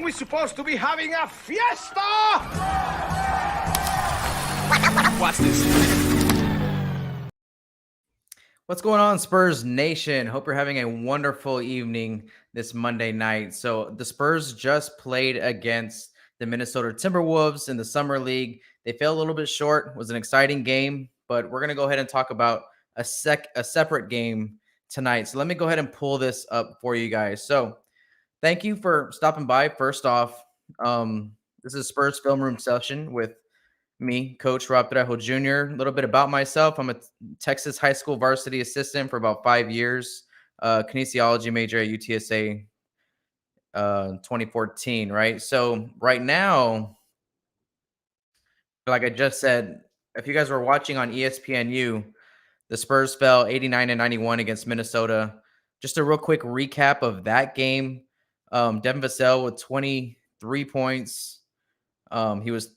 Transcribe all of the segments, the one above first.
we supposed to be having a fiesta? Watch this. What's going on, Spurs Nation? Hope you're having a wonderful evening this Monday night. So the Spurs just played against the Minnesota Timberwolves in the Summer League. They fell a little bit short. It was an exciting game, but we're going to go ahead and talk about a separate game tonight. So let me go ahead and pull this up for you guys. So thank you for stopping by. First off, this is Spurs Film Room session with me, Coach Rob Trejo Jr. A little bit about myself. I'm a Texas high school varsity assistant for about 5 years, kinesiology major at UTSA 2014, right? So right now, like I just said, if you guys were watching on ESPNU, the Spurs fell 89-91 against Minnesota. Just a real quick recap of that game. Devin Vassell with 23 points. He was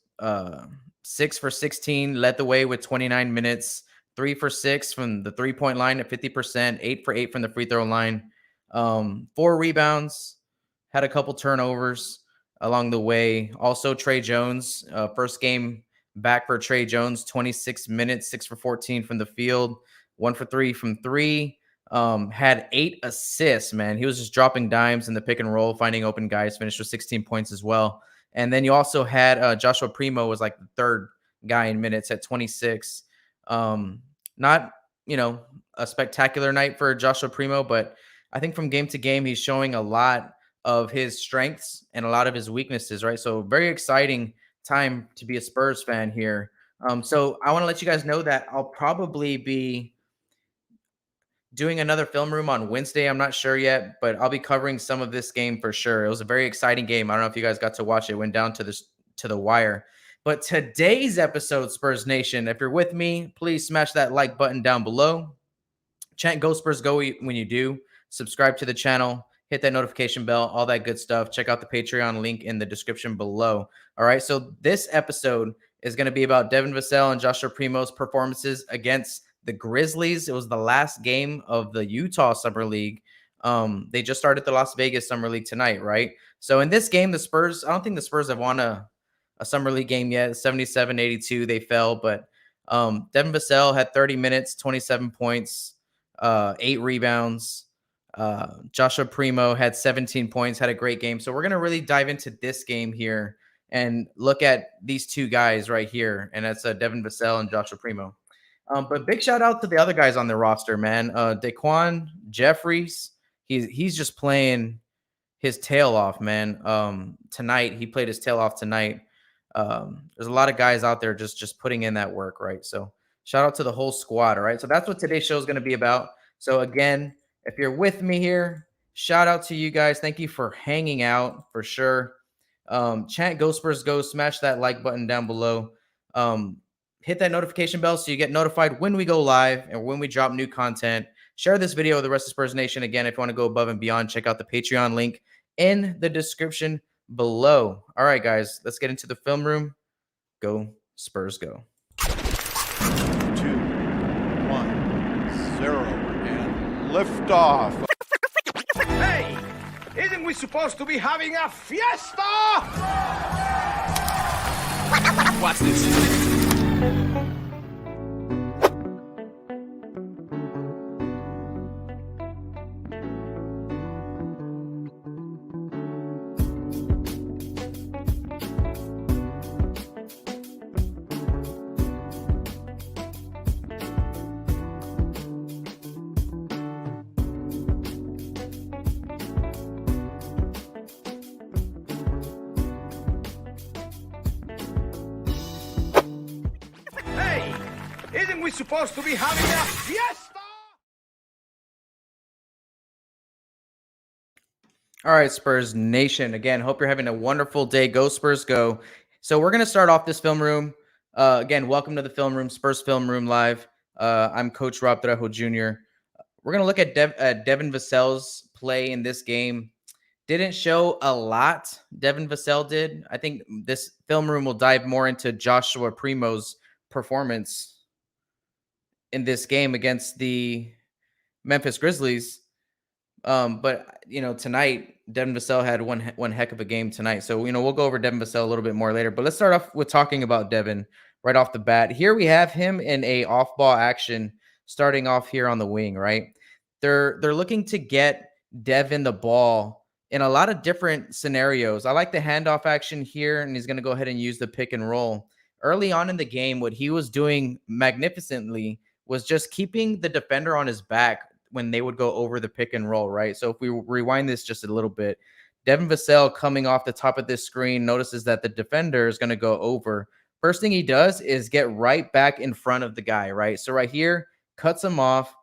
6 for 16, led the way with 29 minutes, 3 for 6 from the 3-point line at 50%, 8 for 8 from the free throw line, 4 rebounds, had a couple turnovers along the way. Also, Trey Jones, first game back for Trey Jones, 26 minutes, 6 for 14 from the field, 1 for 3 from 3. Had 8 assists, man. He was just dropping dimes in the pick and roll, finding open guys, finished with 16 points as well. And then you also had Joshua Primo was like the third guy in minutes at 26. Not, a spectacular night for Joshua Primo, but I think from game to game, he's showing a lot of his strengths and a lot of his weaknesses, right? So very exciting time to be a Spurs fan here. So I want to let you guys know that I'll probably be doing another film room on Wednesday. I'm not sure yet, but I'll be covering some of this game for sure. It was a very exciting game. I don't know if you guys got to watch it. It went down to the wire. But today's episode, Spurs Nation, if you're with me, please smash that like button down below. Chant Go Spurs Go when you do. Subscribe to the channel. Hit that notification bell, all that good stuff. Check out the Patreon link in the description below. All right, so this episode is going to be about Devin Vassell and Joshua Primo's performances against the Grizzlies. It was the last game of the Utah Summer League. They just started the Las Vegas Summer League tonight, right? So in this game, the Spurs, I don't think the Spurs have won a Summer League game yet. 77-82, they fell. But Devin Vassell had 30 minutes, 27 points, 8 rebounds. Joshua Primo had 17 points, had a great game. So we're going to really dive into this game here and look at these two guys right here. And that's Devin Vassell and Joshua Primo. But big shout out to the other guys on the roster, man. Daquan Jeffries, he's just playing his tail off, man. Tonight, he played his tail off tonight. There's a lot of guys out there just putting in that work, right? So shout out to the whole squad, all right? So that's what today's show is going to be about. So again, if you're with me here, shout out to you guys. Thank you for hanging out for sure. Chant Go Spurs Go. Smash that like button down below. Hit that notification bell so you get notified when we go live and when we drop new content. Share this video with the rest of Spurs Nation. Again, if you want to go above and beyond, check out the Patreon link in the description below. All right, guys, let's get into the film room. Go Spurs Go. 2, 1, 0, and lift off. Hey, isn't we supposed to be having a fiesta? Watch this. Isn't we supposed to be having a fiesta? All right, Spurs Nation. Again, hope you're having a wonderful day. Go Spurs Go. So we're going to start off this film room. Again, welcome to the film room, Spurs Film Room Live. I'm Coach Rob Trejo Jr. We're going to look at Devin Vassell's play in this game. Didn't show a lot, Devin Vassell did. I think this film room will dive more into Joshua Primo's performance in this game against the Memphis Grizzlies. But tonight Devin Vassell had one heck of a game tonight. So we'll go over Devin Vassell a little bit more later. But let's start off with talking about Devin right off the bat. Here we have him in a off-ball action, starting off here on the wing. Right, they're looking to get Devin the ball in a lot of different scenarios. I like the handoff action here, and he's going to go ahead and use the pick and roll. Early on in the game, what he was doing magnificently was just keeping the defender on his back when they would go over the pick and roll, right? So if we rewind this just a little bit, Devin Vassell coming off the top of this screen notices that the defender is going to go over. First thing he does is get right back in front of the guy, right? So right here, cuts him off,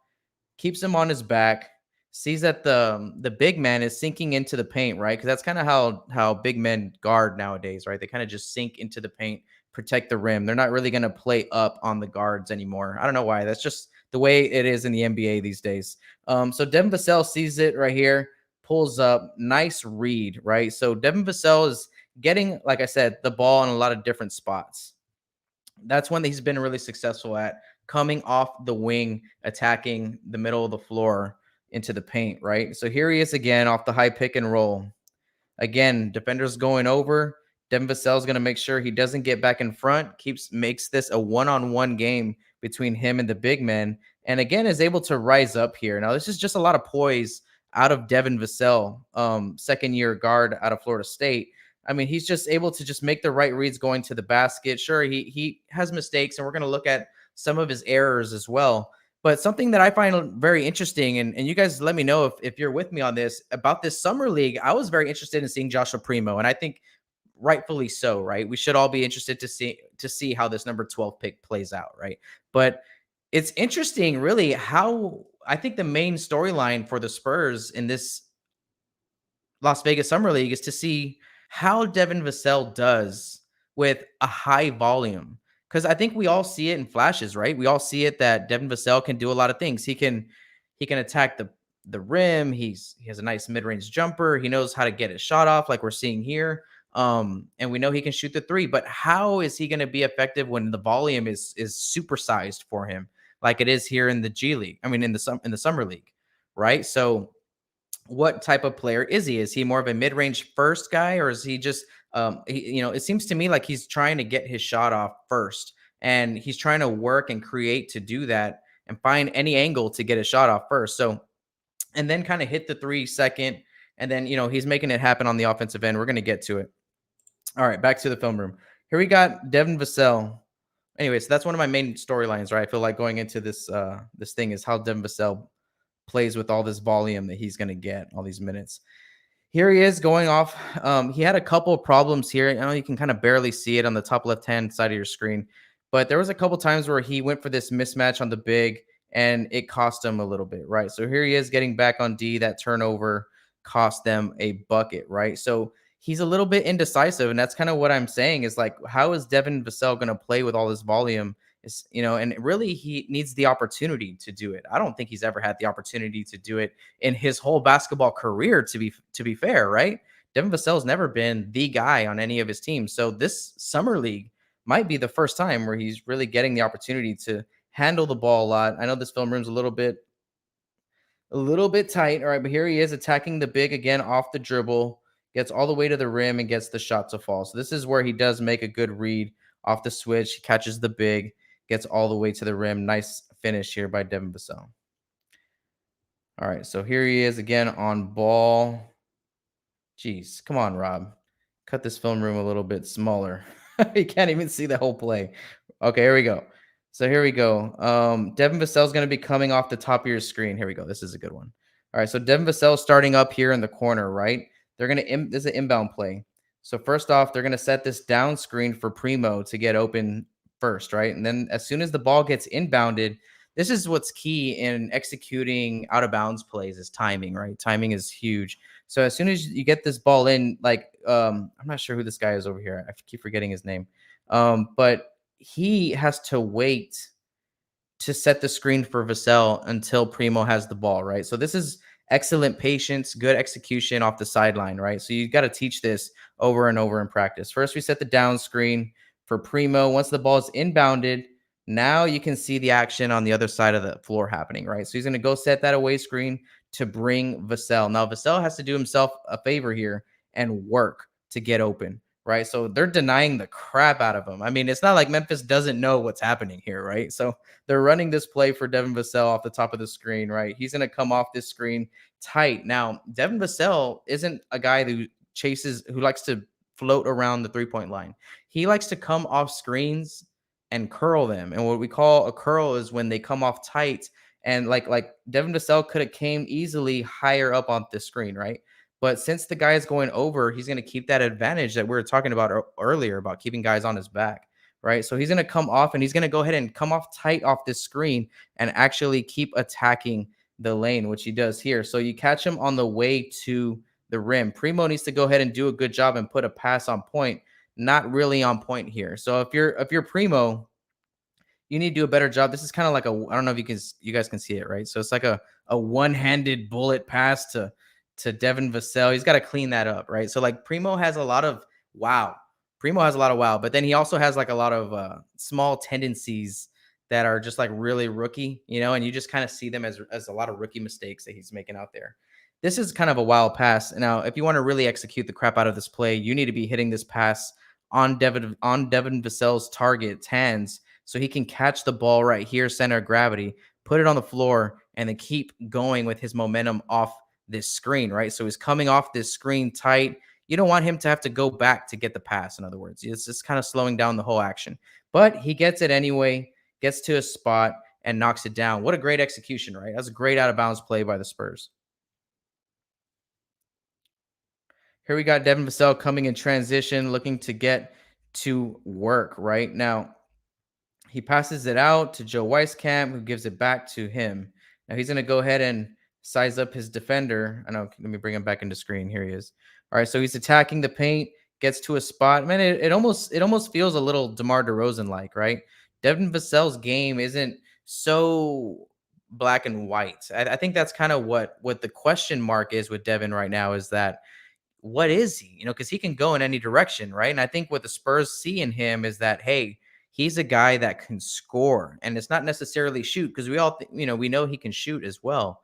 keeps him on his back, sees that the big man is sinking into the paint, right? Because that's kind of how big men guard nowadays, right? They kind of just sink into the paint, protect the rim. They're not really going to play up on the guards anymore. I don't know why. That's just the way it is in the NBA these days. So Devin Vassell sees it right here, pulls up, nice read, right? So Devin Vassell is getting, like I said, the ball in a lot of different spots. That's one that he's been really successful at, coming off the wing, attacking the middle of the floor into the paint, right? So here he is again off the high pick and roll. Again, defenders going over. Devin Vassell is going to make sure he doesn't get back in front, makes this a one-on-one game between him and the big man, and again is able to rise up here. Now, this is just a lot of poise out of Devin Vassell, second-year guard out of Florida State. I mean, he's just able to just make the right reads going to the basket. Sure, he has mistakes, and we're going to look at some of his errors as well. But something that I find very interesting, and you guys let me know if you're with me on this, about this summer league, I was very interested in seeing Joshua Primo, and I think rightfully so, right? We should all be interested to see how this number 12 pick plays out, right? But it's interesting, really, how I think the main storyline for the Spurs in this Las Vegas Summer League is to see how Devin Vassell does with a high volume. Because I think we all see it in flashes, right? We all see it that Devin Vassell can do a lot of things. He can attack the rim. He has a nice mid-range jumper. He knows how to get his shot off, like we're seeing here. And we know he can shoot the three. But how is he going to be effective when the volume is supersized for him, like it is here in the G League? I mean, in the Summer League, right? So what type of player is he? Is he more of a mid-range first guy, or is he just it seems to me like he's trying to get his shot off first, and he's trying to work and create to do that and find any angle to get his shot off first. So, and then kind of hit the 3 second, and then he's making it happen on the offensive end. We're going to get to it. All right, back to the film room. Here we got Devin Vassell. Anyway, so that's one of my main storylines, right? I feel like going into this this thing is how Devin Vassell plays with all this volume that he's going to get, all these minutes. Here he is going off. He had a couple of problems here. I know you can kind of barely see it on the top left-hand side of your screen, but there was a couple times where he went for this mismatch on the big, and it cost him a little bit, right? So here he is getting back on D. That turnover cost them a bucket, right? So he's a little bit indecisive, and that's kind of what I'm saying is, like, how is Devin Vassell going to play with all this volume? And really he needs the opportunity to do it. I don't think he's ever had the opportunity to do it in his whole basketball career, to be fair, right? Devin Vassell's never been the guy on any of his teams. So this summer league might be the first time where he's really getting the opportunity to handle the ball a lot. I know this film room's a little bit tight. All right, but here he is attacking the big again off the dribble, gets all the way to the rim and gets the shot to fall. So this is where he does make a good read off the switch. He catches the big, gets all the way to the rim. Nice finish here by Devin Vassell. All right, so here he is again on ball. Jeez, come on, Rob. Cut this film room a little bit smaller. You can't even see the whole play. Okay, here we go. So here we go. Devin Vassell is going to be coming off the top of your screen. Here we go. This is a good one. All right, so Devin Vassell starting up here in the corner, right? They're going to this is an inbound play. So first off, they're going to set this down screen for Primo to get open first, right? And then as soon as the ball gets inbounded, this is what's key in executing out of bounds plays is timing, right? Timing is huge. So as soon as you get this ball in, like, I'm not sure who this guy is over here. I keep forgetting his name. But he has to wait to set the screen for Vassell until Primo has the ball, right? So this is excellent patience, good execution off the sideline, right? So you got to teach this over and over in practice. First, we set the down screen for Primo. Once the ball is inbounded, now you can see the action on the other side of the floor happening, right? So he's going to go set that away screen to bring Vassell. Now, Vassell has to do himself a favor here and work to get open, right? So they're denying the crap out of him. I mean, it's not like Memphis doesn't know what's happening here, right? So they're running this play for Devin Vassell off the top of the screen, right? He's going to come off this screen tight. Now, Devin Vassell isn't a guy who likes to float around the three-point line. He likes to come off screens and curl them. And what we call a curl is when they come off tight, and like Devin Vassell could have came easily higher up on the screen, right? But since the guy is going over, he's going to keep that advantage that we were talking about earlier about keeping guys on his back, right? So he's going to come off, and he's going to go ahead and come off tight off this screen and actually keep attacking the lane, which he does here. So you catch him on the way to the rim. Primo needs to go ahead and do a good job and put a pass on point. Not really on point here. So if you're Primo, you need to do a better job. This is kind of like I don't know if you guys can see it, right? So it's like a one-handed bullet pass to Devin Vassell. He's got to clean that up, right? So like Primo has a lot of wow. But then he also has like a lot of small tendencies that are just like really rookie, and you just kind of see them as a lot of rookie mistakes that he's making out there. This is kind of a wild pass. Now, if you want to really execute the crap out of this play, you need to be hitting this pass on Devin Vassell's target's hands so he can catch the ball right here, center of gravity, put it on the floor, and then keep going with his momentum off this screen, right? So he's coming off this screen tight. You don't want him to have to go back to get the pass, in other words. It's just kind of slowing down the whole action. But he gets it anyway, gets to a spot, and knocks it down. What a great execution, right? That's a great out-of-bounds play by the Spurs. Here we got Devin Vassell coming in transition, looking to get to work right now. He passes it out to Joe Weiskamp, who gives it back to him. Now he's going to go ahead and size up his defender. I know. Let me bring him back into screen. Here he is. All right. So he's attacking the paint, gets to a spot. Man, it almost feels a little DeMar DeRozan like, right? Devin Vassell's game isn't so black and white. I think that's kind of what the question mark is with Devin right now, is that what is he? Because he can go in any direction, right? And I think what the Spurs see in him is that, hey, he's a guy that can score, and it's not necessarily shoot, because we all, we know he can shoot as well,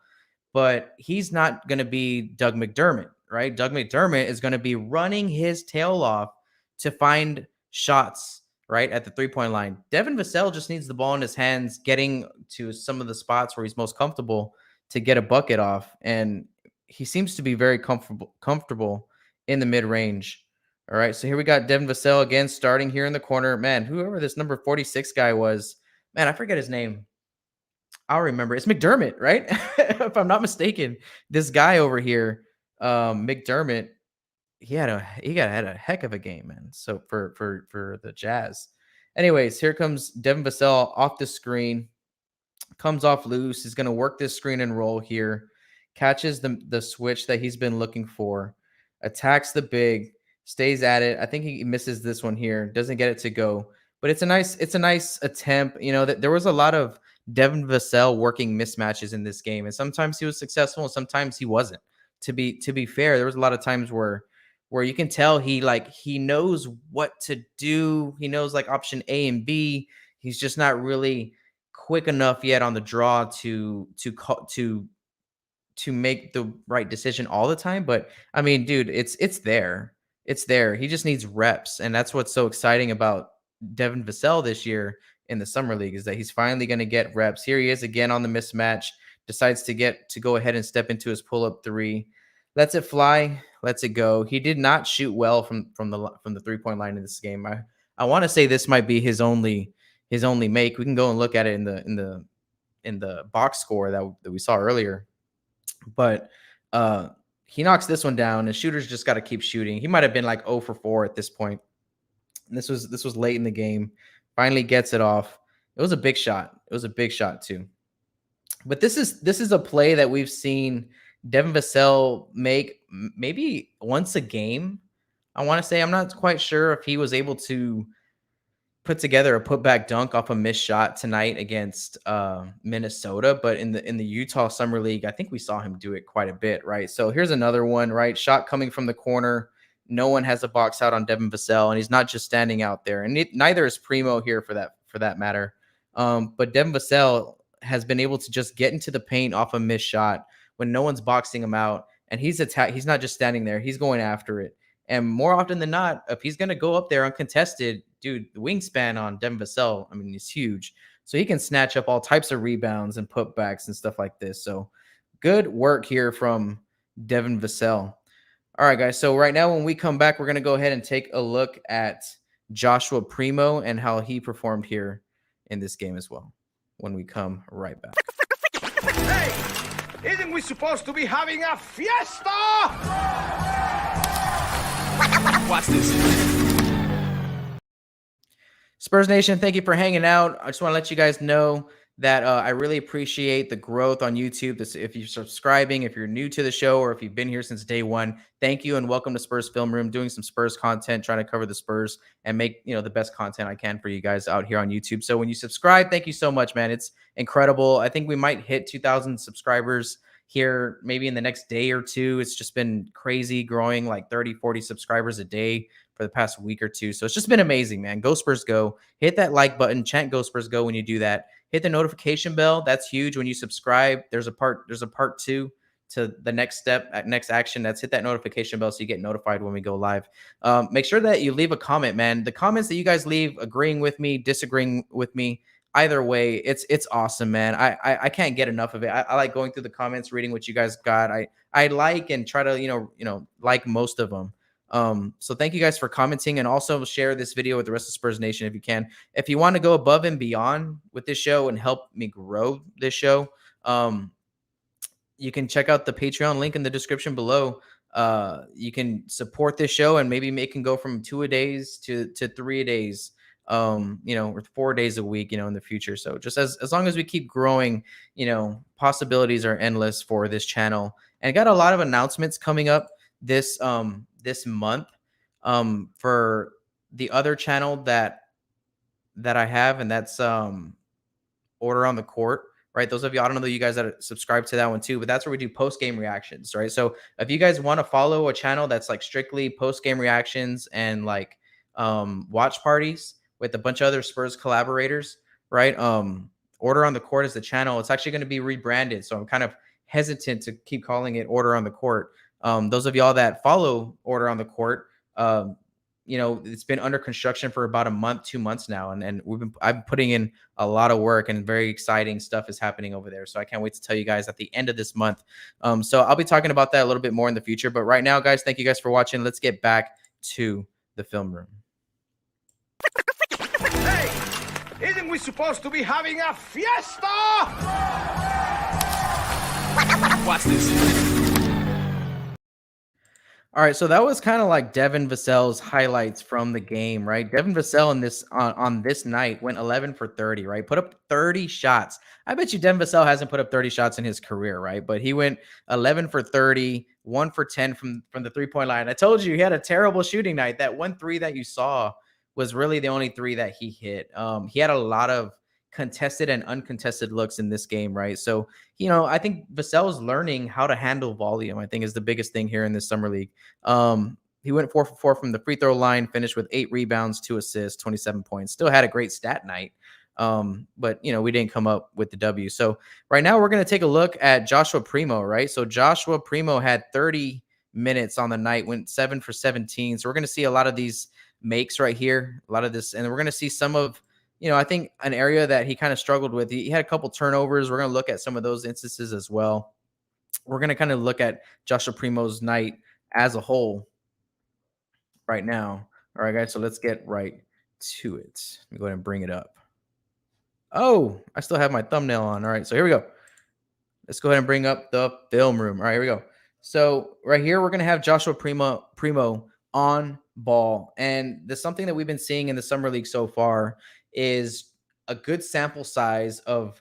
but he's not going to be Doug McDermott, right? Doug McDermott is going to be running his tail off to find shots, right, at the three-point line. Devin Vassell just needs the ball in his hands, getting to some of the spots where he's most comfortable to get a bucket off, and he seems to be very comfortable in the mid-range. All right, so here we got Devin Vassell again starting here in the corner. Man, whoever this number 46 guy was, man, I forget his name. I'll remember. It's McDermott, right? If I'm not mistaken. This guy over here, McDermott, he had a heck of a game, man. So for the Jazz. Anyways, here comes Devin Vassell off the screen. Comes off loose. He's going to work this screen and roll here. Catches the switch that he's been looking for. Attacks the big. Stays at it. I think he misses this one here. Doesn't get it to go. But it's a nice attempt. That there was a lot of Devin Vassell working mismatches in this game, and sometimes he was successful and sometimes he wasn't. To be fair, there was a lot of times where you can tell he knows what to do. He knows like option A and B. He's just not really quick enough yet on the draw to make the right decision all the time. But I mean, dude, it's there. It's there. He just needs reps. And that's what's so exciting about Devin Vassell this year in the summer league, is that he's finally going to get reps. Here he is again on the mismatch, decides to go ahead and step into his pull-up three, lets it fly, lets it go. He did not shoot well from the three-point line in this game. I want to say this might be his only make. We can go and look at it in the box score that we saw earlier. But he knocks this one down, and shooters just got to keep shooting. He might have been like 0 for 4 at this point. And this was late in the game. Finally gets it off. It was a big shot. It was a big shot too. But this is a play that we've seen Devin Vassell make maybe once a game. I want to say, I'm not quite sure if he was able to put together a putback dunk off a missed shot tonight against Minnesota, but in the Utah Summer League, I think we saw him do it quite a bit, right? So here's another one, right? Shot coming from the corner. No one has a box out on Devin Vassell, and he's not just standing out there. And neither is Primo here for that matter. But Devin Vassell has been able to just get into the paint off a missed shot when no one's boxing him out, and he's not just standing there, he's going after it. And more often than not, if he's going to go up there uncontested, dude, the wingspan on Devin Vassell, I mean, he's huge. So he can snatch up all types of rebounds and putbacks and stuff like this. So good work here from Devin Vassell. All right, guys. So right now, when we come back, we're going to go ahead and take a look at Joshua Primo and how he performed here in this game as well when we come right back. Hey, isn't we supposed to be having a fiesta? Watch this. Spurs Nation, thank you for hanging out. I just want to let you guys know that I really appreciate the growth on YouTube. If you're subscribing, if you're new to the show, or if you've been here since day one, thank you and welcome to Spurs Film Room. Doing some Spurs content, trying to cover the Spurs and make the best content I can for you guys out here on YouTube. So when you subscribe, thank you so much, man. It's incredible. I think we might hit 2,000 subscribers here maybe in the next day or two. It's just been crazy, growing like 30, 40 subscribers a day for the past week or two. So it's just been amazing, man. Go Spurs go. Hit that like button, chant Go Spurs go when you do that. Hit the notification bell. That's huge. When you subscribe, there's a part 2 to the next step, next action. That's hit that notification bell so you get notified when we go live. Make sure that you leave a comment, man. The comments that you guys leave, agreeing with me, disagreeing with me, either way, it's awesome, man. I can't get enough of it. I like going through the comments, reading what you guys got. I like and try to like most of them. So thank you guys for commenting, and also share this video with the rest of Spurs Nation if you can. If you want to go above and beyond with this show and help me grow this show, you can check out the Patreon link in the description below. You can support this show, and maybe it can go from 2 a days to 3 a days, or 4 days a week, in the future. So just as long as we keep growing, possibilities are endless for this channel. And I got a lot of announcements coming up this month for the other channel that I have, and that's Order on the Court, right? Those of you, I don't know you guys that subscribe to that one too, but that's where we do post-game reactions, right? So if you guys want to follow a channel that's like strictly post-game reactions and like watch parties with a bunch of other Spurs collaborators, right? Order on the Court is the channel. It's actually going to be rebranded, so I'm kind of hesitant to keep calling it Order on the Court. Those of y'all that follow Order on the Court, it's been under construction for about a month, 2 months now. And I've been putting in a lot of work, and very exciting stuff is happening over there. So I can't wait to tell you guys at the end of this month. So I'll be talking about that a little bit more in the future. But right now, guys, thank you guys for watching. Let's get back to the film room. Hey, isn't we supposed to be having a fiesta? Watch this. All right, so that was kind of like Devin Vassell's highlights from the game, right? Devin Vassell on this night went 11 for 30, right? Put up 30 shots. I bet you Devin Vassell hasn't put up 30 shots in his career, right? But he went 11 for 30, 1 for 10 from the three-point line. I told you he had a terrible shooting night. That 1 3 that you saw was really the only 3 that he hit. He had a lot of contested and uncontested looks in this game, right? So, I think Vassell's learning how to handle volume, I think, is the biggest thing here in this summer league. He went 4 for 4 from the free throw line, finished with 8 rebounds, 2 assists, 27 points. Still had a great stat night. But we didn't come up with the W. So right now we're going to take a look at Joshua Primo, right? So Joshua Primo had 30 minutes on the night, went 7 for 17. So we're going to see a lot of these makes right here, a lot of this, and we're going to see some of, I think an area that he kind of struggled with. He had a couple turnovers. We're going to look at some of those instances as well. We're going to kind of look at Joshua Primo's night as a whole right now. All right, guys, so let's get right to it. Let me go ahead and bring it up. Oh, I still have my thumbnail on. All right, so here we go. Let's go ahead and bring up the film room. All right, here we go. So right here, we're going to have Joshua Primo on ball. And there's something that we've been seeing in the summer league so far is a good sample size of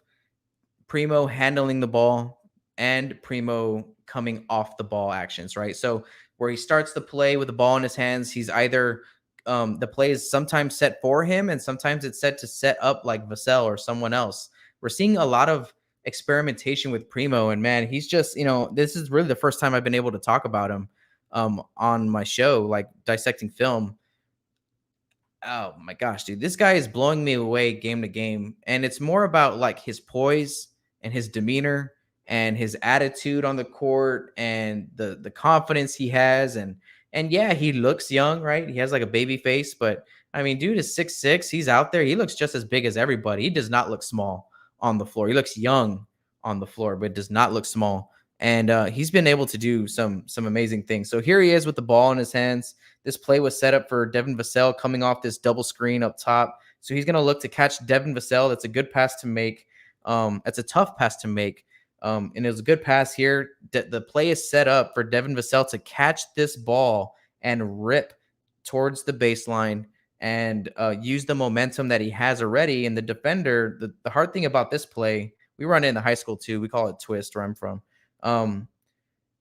Primo handling the ball and Primo coming off the ball actions, right? So where he starts the play with the ball in his hands, he's either the play is sometimes set for him, and sometimes it's set to set up like Vassell or someone else. We're seeing a lot of experimentation with Primo, and man, he's just, this is really the first time I've been able to talk about him on my show, like dissecting film. Oh my gosh, dude, this guy is blowing me away game to game. And it's more about like his poise and his demeanor and his attitude on the court and the confidence he has. And yeah, he looks young, right? He has like a baby face, but I mean, dude is 6'6". He's out there. He looks just as big as everybody. He does not look small on the floor. He looks young on the floor, but does not look small. And he's been able to do some amazing things. So here he is with the ball in his hands. This play was set up for Devin Vassell coming off this double screen up top. So he's going to look to catch Devin Vassell. That's a good pass to make. That's a tough pass to make. And it was a good pass here. The play is set up for Devin Vassell to catch this ball and rip towards the baseline and use the momentum that he has already. And the defender, the hard thing about this play, we run it in the high school too. We call it twist where I'm from.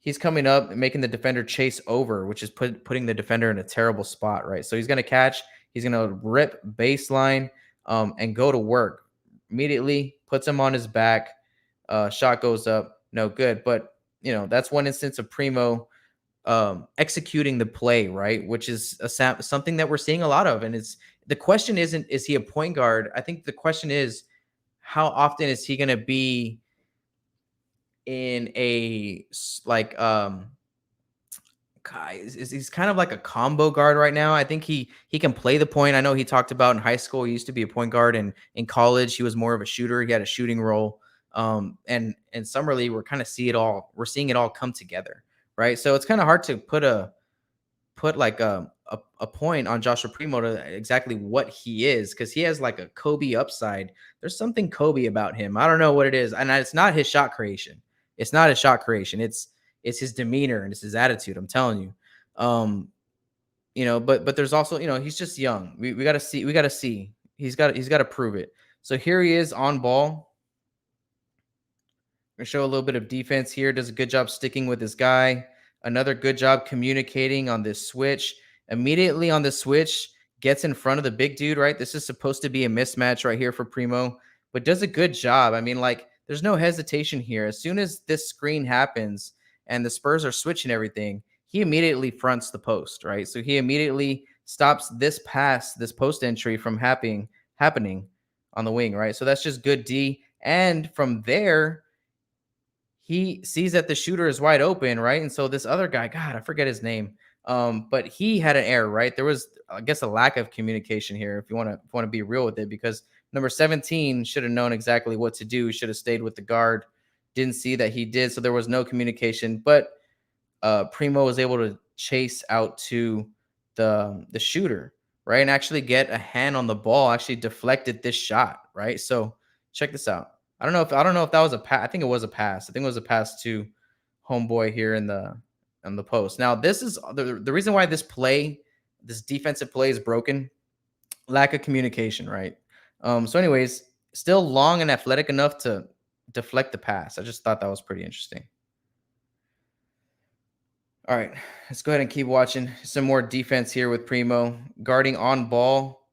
He's coming up and making the defender chase over, which is putting the defender in a terrible spot, right? So he's going to catch. He's going to rip baseline and go to work. Immediately puts him on his back. Shot goes up. No good. But, that's one instance of Primo executing the play, right? Which is something that we're seeing a lot of. And the question isn't, is he a point guard? I think the question is, how often is he going to be in a he's kind of like a combo guard right now. I think he can play the point. I know he talked about in high school, he used to be a point guard, and in college he was more of a shooter. He had a shooting role. And summer league, we're seeing it all come together, right? So it's kind of hard to put a point on Joshua Primo to exactly what he is, because he has like a Kobe upside. There's something Kobe about him. I don't know what it is, and it's not his shot creation. It's not his shot creation. It's his demeanor and it's his attitude. I'm telling you. But there's also, he's just young. We got to see. He's got to prove it. So here he is on ball. Gonna show a little bit of defense here. Does a good job sticking with this guy. Another good job communicating on this switch. Immediately on the switch, gets in front of the big dude, right? This is supposed to be a mismatch right here for Primo, but does a good job. I mean, there's no hesitation here. As soon as this screen happens and the Spurs are switching everything, he immediately fronts the post, right? So he immediately stops this pass, this post entry from happening on the wing, right? So that's just good D. And from there, he sees that the shooter is wide open, right? And so this other guy, God, I forget his name, but he had an error, right? There was, I guess, a lack of communication here, if you want to be real with it, because number 17 should have known exactly what to do. Should have stayed with the guard. Didn't see that he did, so there was no communication. But Primo was able to chase out to the shooter, right, and actually get a hand on the ball. Actually deflected this shot, right? So check this out. I don't know if that was a pass. I think it was a pass. I think it was a pass to homeboy here in the post. Now, this is the reason why this defensive play is broken. Lack of communication, right? So anyways, still long and athletic enough to deflect the pass. I just thought that was pretty interesting. All right, let's go ahead and keep watching. Some more defense here with Primo. Guarding on ball.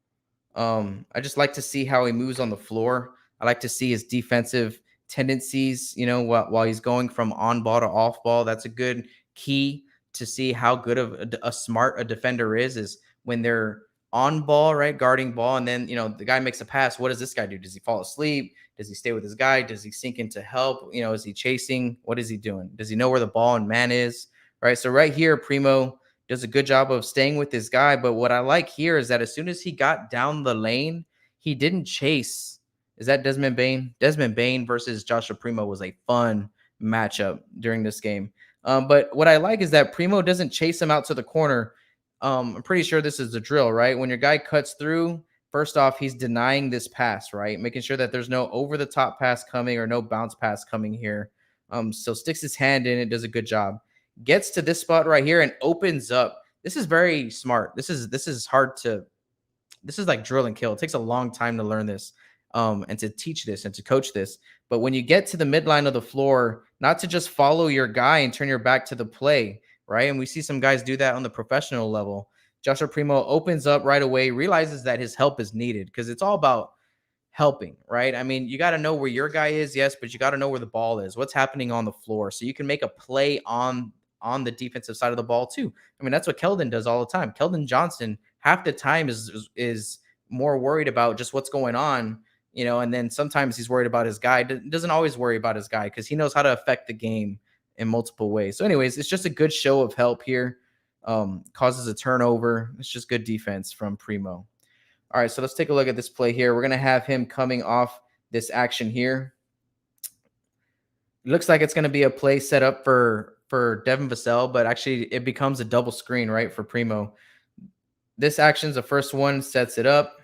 I just like to see how he moves on the floor. I like to see his defensive tendencies, while he's going from on ball to off ball. That's a good key to see how good of a smart a defender is when they're on ball, right? Guarding ball. And then, the guy makes a pass. What does this guy do? Does he fall asleep? Does he stay with his guy? Does he sink into help? Is he chasing? What is he doing? Does he know where the ball and man is? Right. So right here, Primo does a good job of staying with his guy. But what I like here is that as soon as he got down the lane, he didn't chase. Is that Desmond Bane? Desmond Bane versus Joshua Primo was a fun matchup during this game. But what I like is that Primo doesn't chase him out to the corner. I'm pretty sure this is the drill, right? When your guy cuts through, first off, he's denying this pass, right? Making sure that there's no over-the-top pass coming or no bounce pass coming here. So sticks his hand in it, does a good job. Gets to this spot right here and opens up. This is very smart. This is hard to – this is like drill and kill. It takes a long time to learn this. And to teach this and to coach this. But when you get to the midline of the floor, not to just follow your guy and turn your back to the play, right? And we see some guys do that on the professional level. Joshua Primo opens up right away, realizes that his help is needed, because it's all about helping, right? I mean, you got to know where your guy is, yes, but you got to know where the ball is, what's happening on the floor, so you can make a play on the defensive side of the ball too. I mean, that's what Keldon does all the time. Keldon Johnson half the time is more worried about just what's going on and then sometimes he's worried about his guy. Doesn't always worry about his guy because he knows how to affect the game in multiple ways. So anyways, it's just a good show of help here. Causes a turnover. It's just good defense from Primo. All right, so let's take a look at this play here. We're going to have him coming off this action here. It looks like it's going to be a play set up for Devin Vassell, but actually it becomes a double screen, right, for Primo. This action's the first one, sets it up.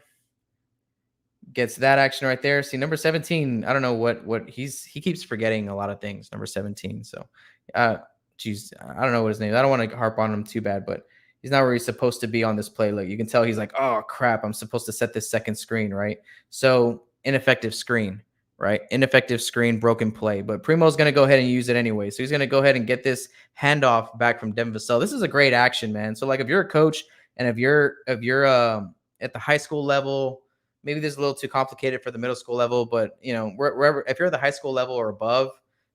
Gets that action right there. See, number 17, I don't know what he keeps forgetting a lot of things, number 17. So, geez, I don't know what his name is. I don't want to harp on him too bad, but he's not where he's supposed to be on this play. Like, you can tell he's like, oh, crap, I'm supposed to set this second screen, right? So, ineffective screen, right? Ineffective screen, broken play. But Primo's going to go ahead and use it anyway. So, he's going to go ahead and get this handoff back from Devin Vassell. This is a great action, man. So, like, if you're a coach and if you're at the high school level, maybe this is a little too complicated for the middle school level, but wherever, if you're at the high school level or above,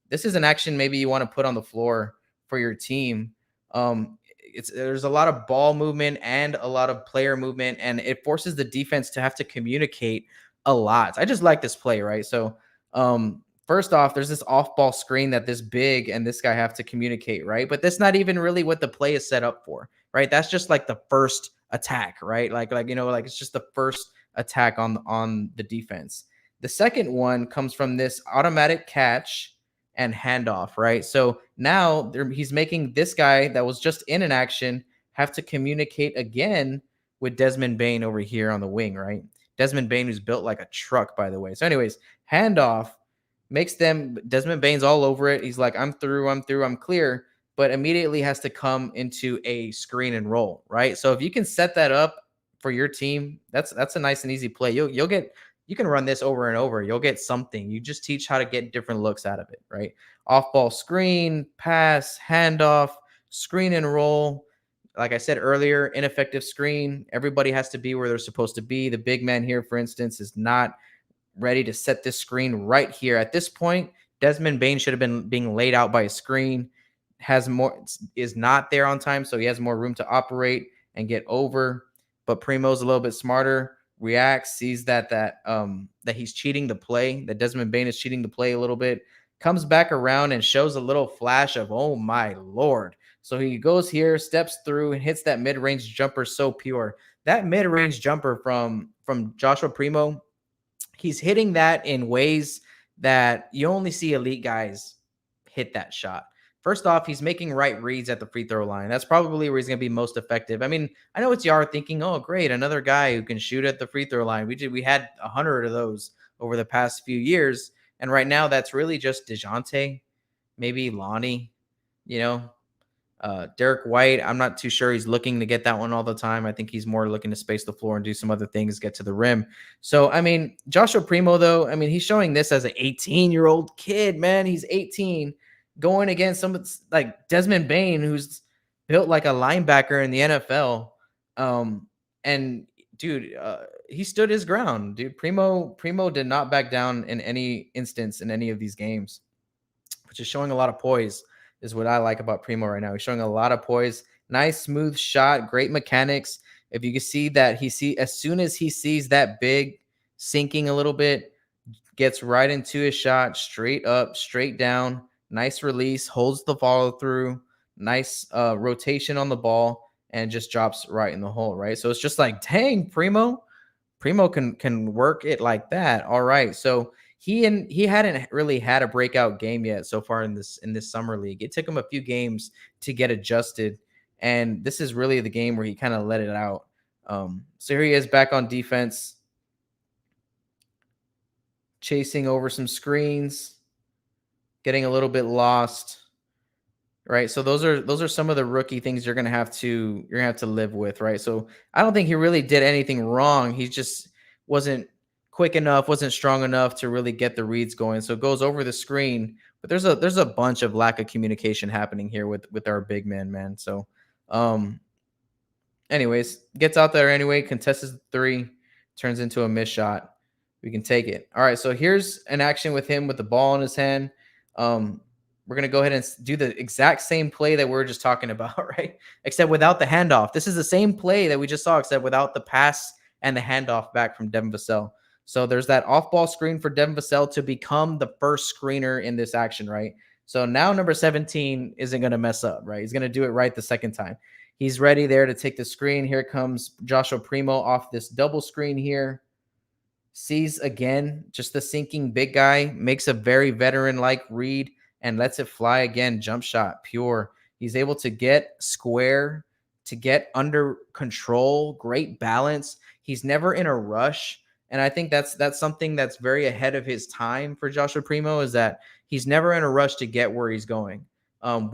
this is an action maybe you want to put on the floor for your team. There's a lot of ball movement and a lot of player movement, and it forces the defense to have to communicate a lot. I just like this play, right? So first off, there's this off-ball screen that this big and this guy have to communicate, right? But that's not even really what the play is set up for, right? That's just like the first attack, right? Like it's just the first attack on the defense. The second one comes from this automatic catch and handoff, right? So now he's making this guy that was just in an action have to communicate again with Desmond Bane over here on the wing, right? Desmond Bane, who's built like a truck, by the way. So anyways, handoff makes Desmond Bane's all over it. He's like, I'm through, I'm clear, but immediately has to come into a screen and roll, right? So if you can set that up for your team, that's a nice and easy play. You can run this over and over. You'll get something. You just teach how to get different looks out of it, right? Off ball screen, pass, handoff, screen and roll. Like I said earlier, ineffective screen. Everybody has to be where they're supposed to be. The big man here, for instance, is not ready to set this screen right here. At this point, Desmond Bane should have been being laid out by a screen. Is not there on time, so he has more room to operate and get over. But Primo's a little bit smarter, reacts, sees that he's cheating the play, that Desmond Bane is cheating the play a little bit, comes back around and shows a little flash of, oh my Lord. So he goes here, steps through, and hits that mid-range jumper so pure. That mid-range jumper from Joshua Primo, he's hitting that in ways that you only see elite guys hit that shot. First off, he's making right reads at the free throw line. That's probably where he's going to be most effective. I mean, I know it's y'all thinking, oh, great, another guy who can shoot at the free throw line. We had 100 of those over the past few years. And right now, that's really just DeJounte, maybe Lonnie, Derek White. I'm not too sure he's looking to get that one all the time. I think he's more looking to space the floor and do some other things, get to the rim. So, I mean, Joshua Primo, though, I mean, he's showing this as an 18-year-old kid, man. He's 18. Going against someone like Desmond Bane, who's built like a linebacker in the NFL. And dude, he stood his ground, dude. Primo did not back down in any instance in any of these games, which is showing a lot of poise, is what I like about Primo right now. He's showing a lot of poise. Nice, smooth shot, great mechanics. If you can see that as soon as he sees that big sinking a little bit, gets right into his shot, straight up, straight down. Nice release, holds the follow through, nice rotation on the ball, and just drops right in the hole, right? So it's just like, dang, Primo can work it like that. All right. So he hadn't really had a breakout game yet so far in this summer league. It took him a few games to get adjusted, and this is really the game where he kind of let it out. So here he is back on defense, chasing over some screens, getting a little bit lost, right? So those are some of the rookie things you're gonna have to live with, right? So I don't think he really did anything wrong. He just wasn't quick enough, wasn't strong enough to really get the reads going. So it goes over the screen, but there's a bunch of lack of communication happening here with our big man. So, anyways, gets out there anyway, contests the three, turns into a missed shot. We can take it. All right, so here's an action with him with the ball in his hand. We're going to go ahead and do the exact same play that we were just talking about, right? Except without the handoff. This is the same play that we just saw, except without the pass and the handoff back from Devin Vassell. So there's that off-ball screen for Devin Vassell to become the first screener in this action, right? So now number 17 isn't going to mess up, right? He's going to do it right the second time. He's ready there to take the screen. Here comes Joshua Primo off this double screen here. Sees again, just the sinking big guy, makes a very veteran-like read and lets it fly again. Jump shot, pure. He's able to get square, to get under control, great balance. He's never in a rush. And I think that's something that's very ahead of his time for Joshua Primo, is that he's never in a rush to get where he's going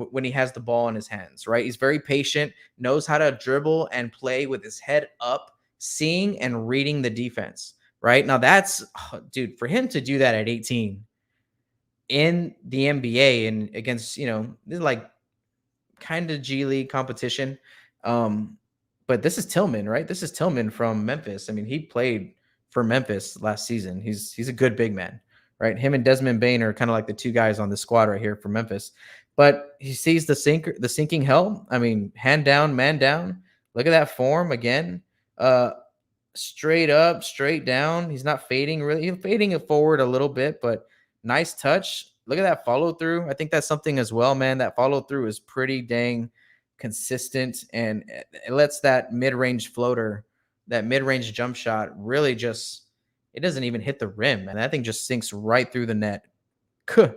when he has the ball in his hands, right? He's very patient, knows how to dribble and play with his head up, seeing and reading the defense, right? Now that's, dude, for him to do that at 18 in the NBA and against, this is like kind of G League competition. But this is Tillman, right? This is Tillman from Memphis. I mean, he played for Memphis last season. He's a good big man, right? Him and Desmond Bane are kind of like the two guys on the squad right here for Memphis. But he sees the sinking hell. I mean, hand down, man down. Look at that form again. Straight up, straight down. He's not fading really. He's fading it forward a little bit, but nice touch. Look at that follow through. I think that's something as well, man. That follow through is pretty dang consistent, and it lets that mid-range floater, that mid-range jump shot really just, it doesn't even hit the rim, man. That thing just sinks right through the net. Kuh.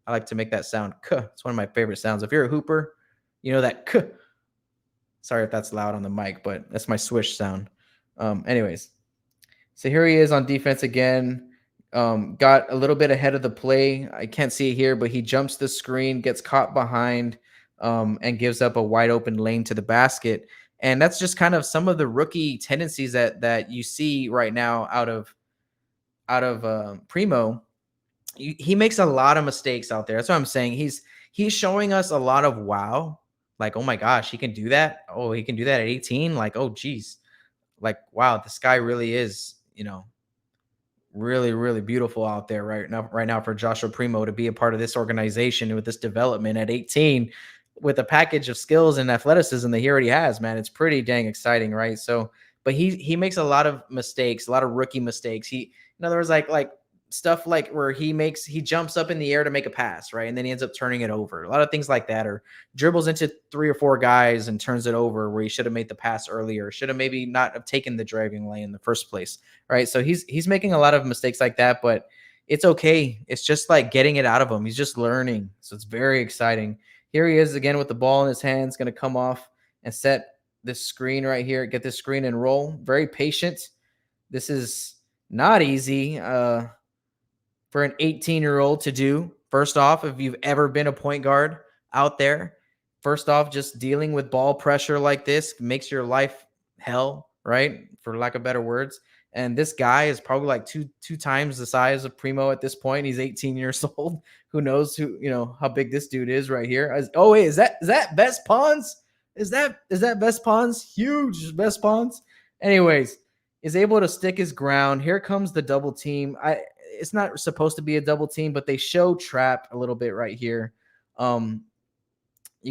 I like to make that sound. Kuh. It's one of my favorite sounds. If you're a hooper, you know that kuh. Sorry if that's loud on the mic, but that's my swish sound. Anyways, so here he is on defense again. Got a little bit ahead of the play. I can't see it here, but he jumps the screen, gets caught behind, and gives up a wide open lane to the basket. And that's just kind of some of the rookie tendencies that you see right now out of Primo. He makes a lot of mistakes out there. That's what I'm saying. He's showing us a lot of wow. Like, oh my gosh, he can do that. Oh, he can do that at 18. Like, oh geez. Like, wow, this guy really is, really, really beautiful out there right now for Joshua Primo to be a part of this organization with this development at 18 with a package of skills and athleticism that he already has, man. It's pretty dang exciting, right? So, but he makes a lot of mistakes, a lot of rookie mistakes. In other words, like stuff like where he jumps up in the air to make a pass, right? And then he ends up turning it over. A lot of things like that, or dribbles into 3 or 4 guys and turns it over where he should have made the pass earlier, should have maybe not have taken the driving lane in the first place, right? So he's making a lot of mistakes like that, but it's okay. It's just like getting it out of him. He's just learning. So it's very exciting. Here he is again with the ball in his hands, going to come off and set this screen right here, get this screen and roll. Very patient. This is not easy for an 18-year-old to do. First off, if you've ever been a point guard out there, first off, just dealing with ball pressure like this makes your life hell, right? For lack of better words. And this guy is probably like two times the size of Primo at this point. He's 18 years old. Who knows how big this dude is right here? Oh wait, is that Best Pons? Is that Best Pons? Huge Best Pons. Anyways, is able to stick his ground. Here comes the double team. It's not supposed to be a double team, but they show trap a little bit right here. You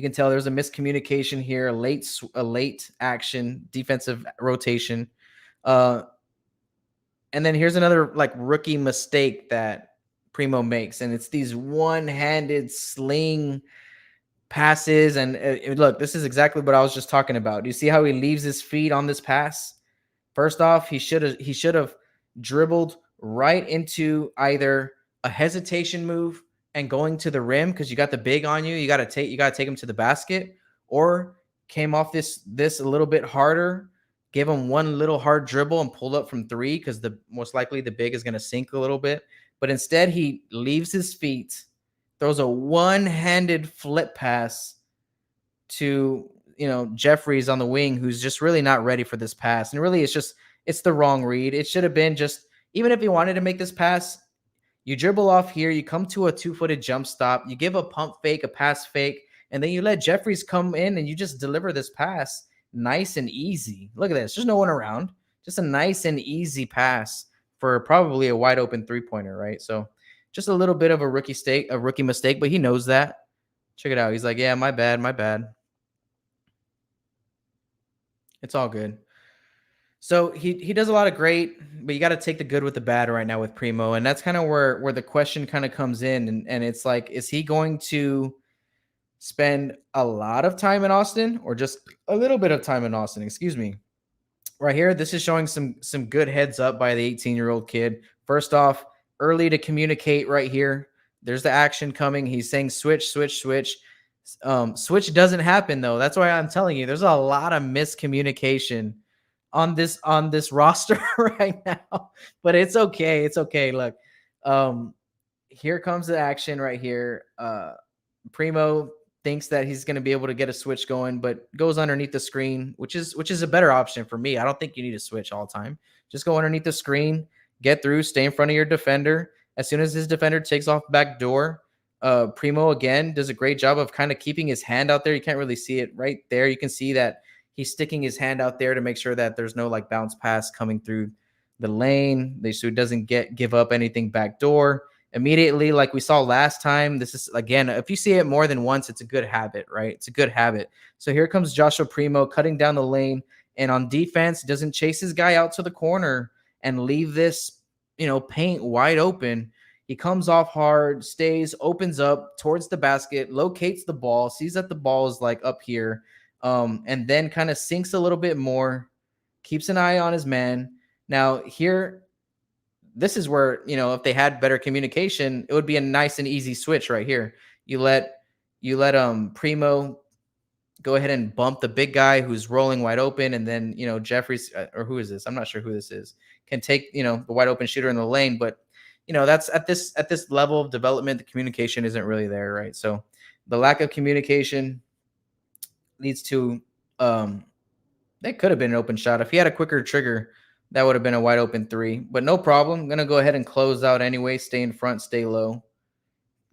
can tell there's a miscommunication here, a late action, defensive rotation. And then here's another like rookie mistake that Primo makes, and it's these one-handed sling passes. And look, this is exactly what I was just talking about. Do you see how he leaves his feet on this pass? First off, he should have dribbled right into either a hesitation move and going to the rim because you got the big on you. You got to take him to the basket, or came off this a little bit harder, give him one little hard dribble and pulled up from 3 because most likely the big is going to sink a little bit. But instead, he leaves his feet, throws a one-handed flip pass to Jeffries on the wing, who's just really not ready for this pass. And really, it's the wrong read. It should have been just, even if he wanted to make this pass, you dribble off here, you come to a 2-footed jump stop, you give a pump fake, a pass fake, and then you let Jeffries come in and you just deliver this pass nice and easy. Look at this. There's no one around. Just a nice and easy pass for probably a wide open 3-pointer, right? So just a little bit of a rookie mistake, but he knows that. Check it out. He's like, yeah, my bad. It's all good. So he does a lot of great, but you got to take the good with the bad right now with Primo, and that's kind of where the question kind of comes in, and it's like, is he going to spend a lot of time in Austin or just a little bit of time in Austin? Excuse me. Right here, this is showing some good heads up by the 18-year-old kid. First off, early to communicate right here. There's the action coming. He's saying switch, switch, switch. Switch doesn't happen though. That's why I'm telling you, there's a lot of miscommunication on this roster right now. But it's okay. It's okay. Look, here comes the action right here. Primo thinks that he's going to be able to get a switch going, but goes underneath the screen, which is a better option for me. I don't think you need to switch all the time. Just go underneath the screen, get through, stay in front of your defender. As soon as his defender takes off back door, Primo again does a great job of kind of keeping his hand out there. You can't really see it right there. You can see that he's sticking his hand out there to make sure that there's no like bounce pass coming through the lane. So he doesn't give up anything back door. Immediately, like we saw last time, this is, again, if you see it more than once, it's a good habit, right? It's a good habit. So here comes Joshua Primo cutting down the lane, and on defense, doesn't chase his guy out to the corner and leave this, paint wide open. He comes off hard, stays, opens up towards the basket, locates the ball, sees that the ball is like up here, and then kind of sinks a little bit more, keeps an eye on his man. Now here, this is where, if they had better communication, it would be a nice and easy switch right here. You let Primo go ahead and bump the big guy who's rolling wide open, and then Jeffries, or who is this? I'm not sure who this is, can take the wide open shooter in the lane, but that's at this level of development, the communication isn't really there, right? So the lack of communication leads to that could have been an open shot. If he had a quicker trigger, that would have been a wide open three, but no problem. I'm going to go ahead and close out anyway. Stay in front, stay low.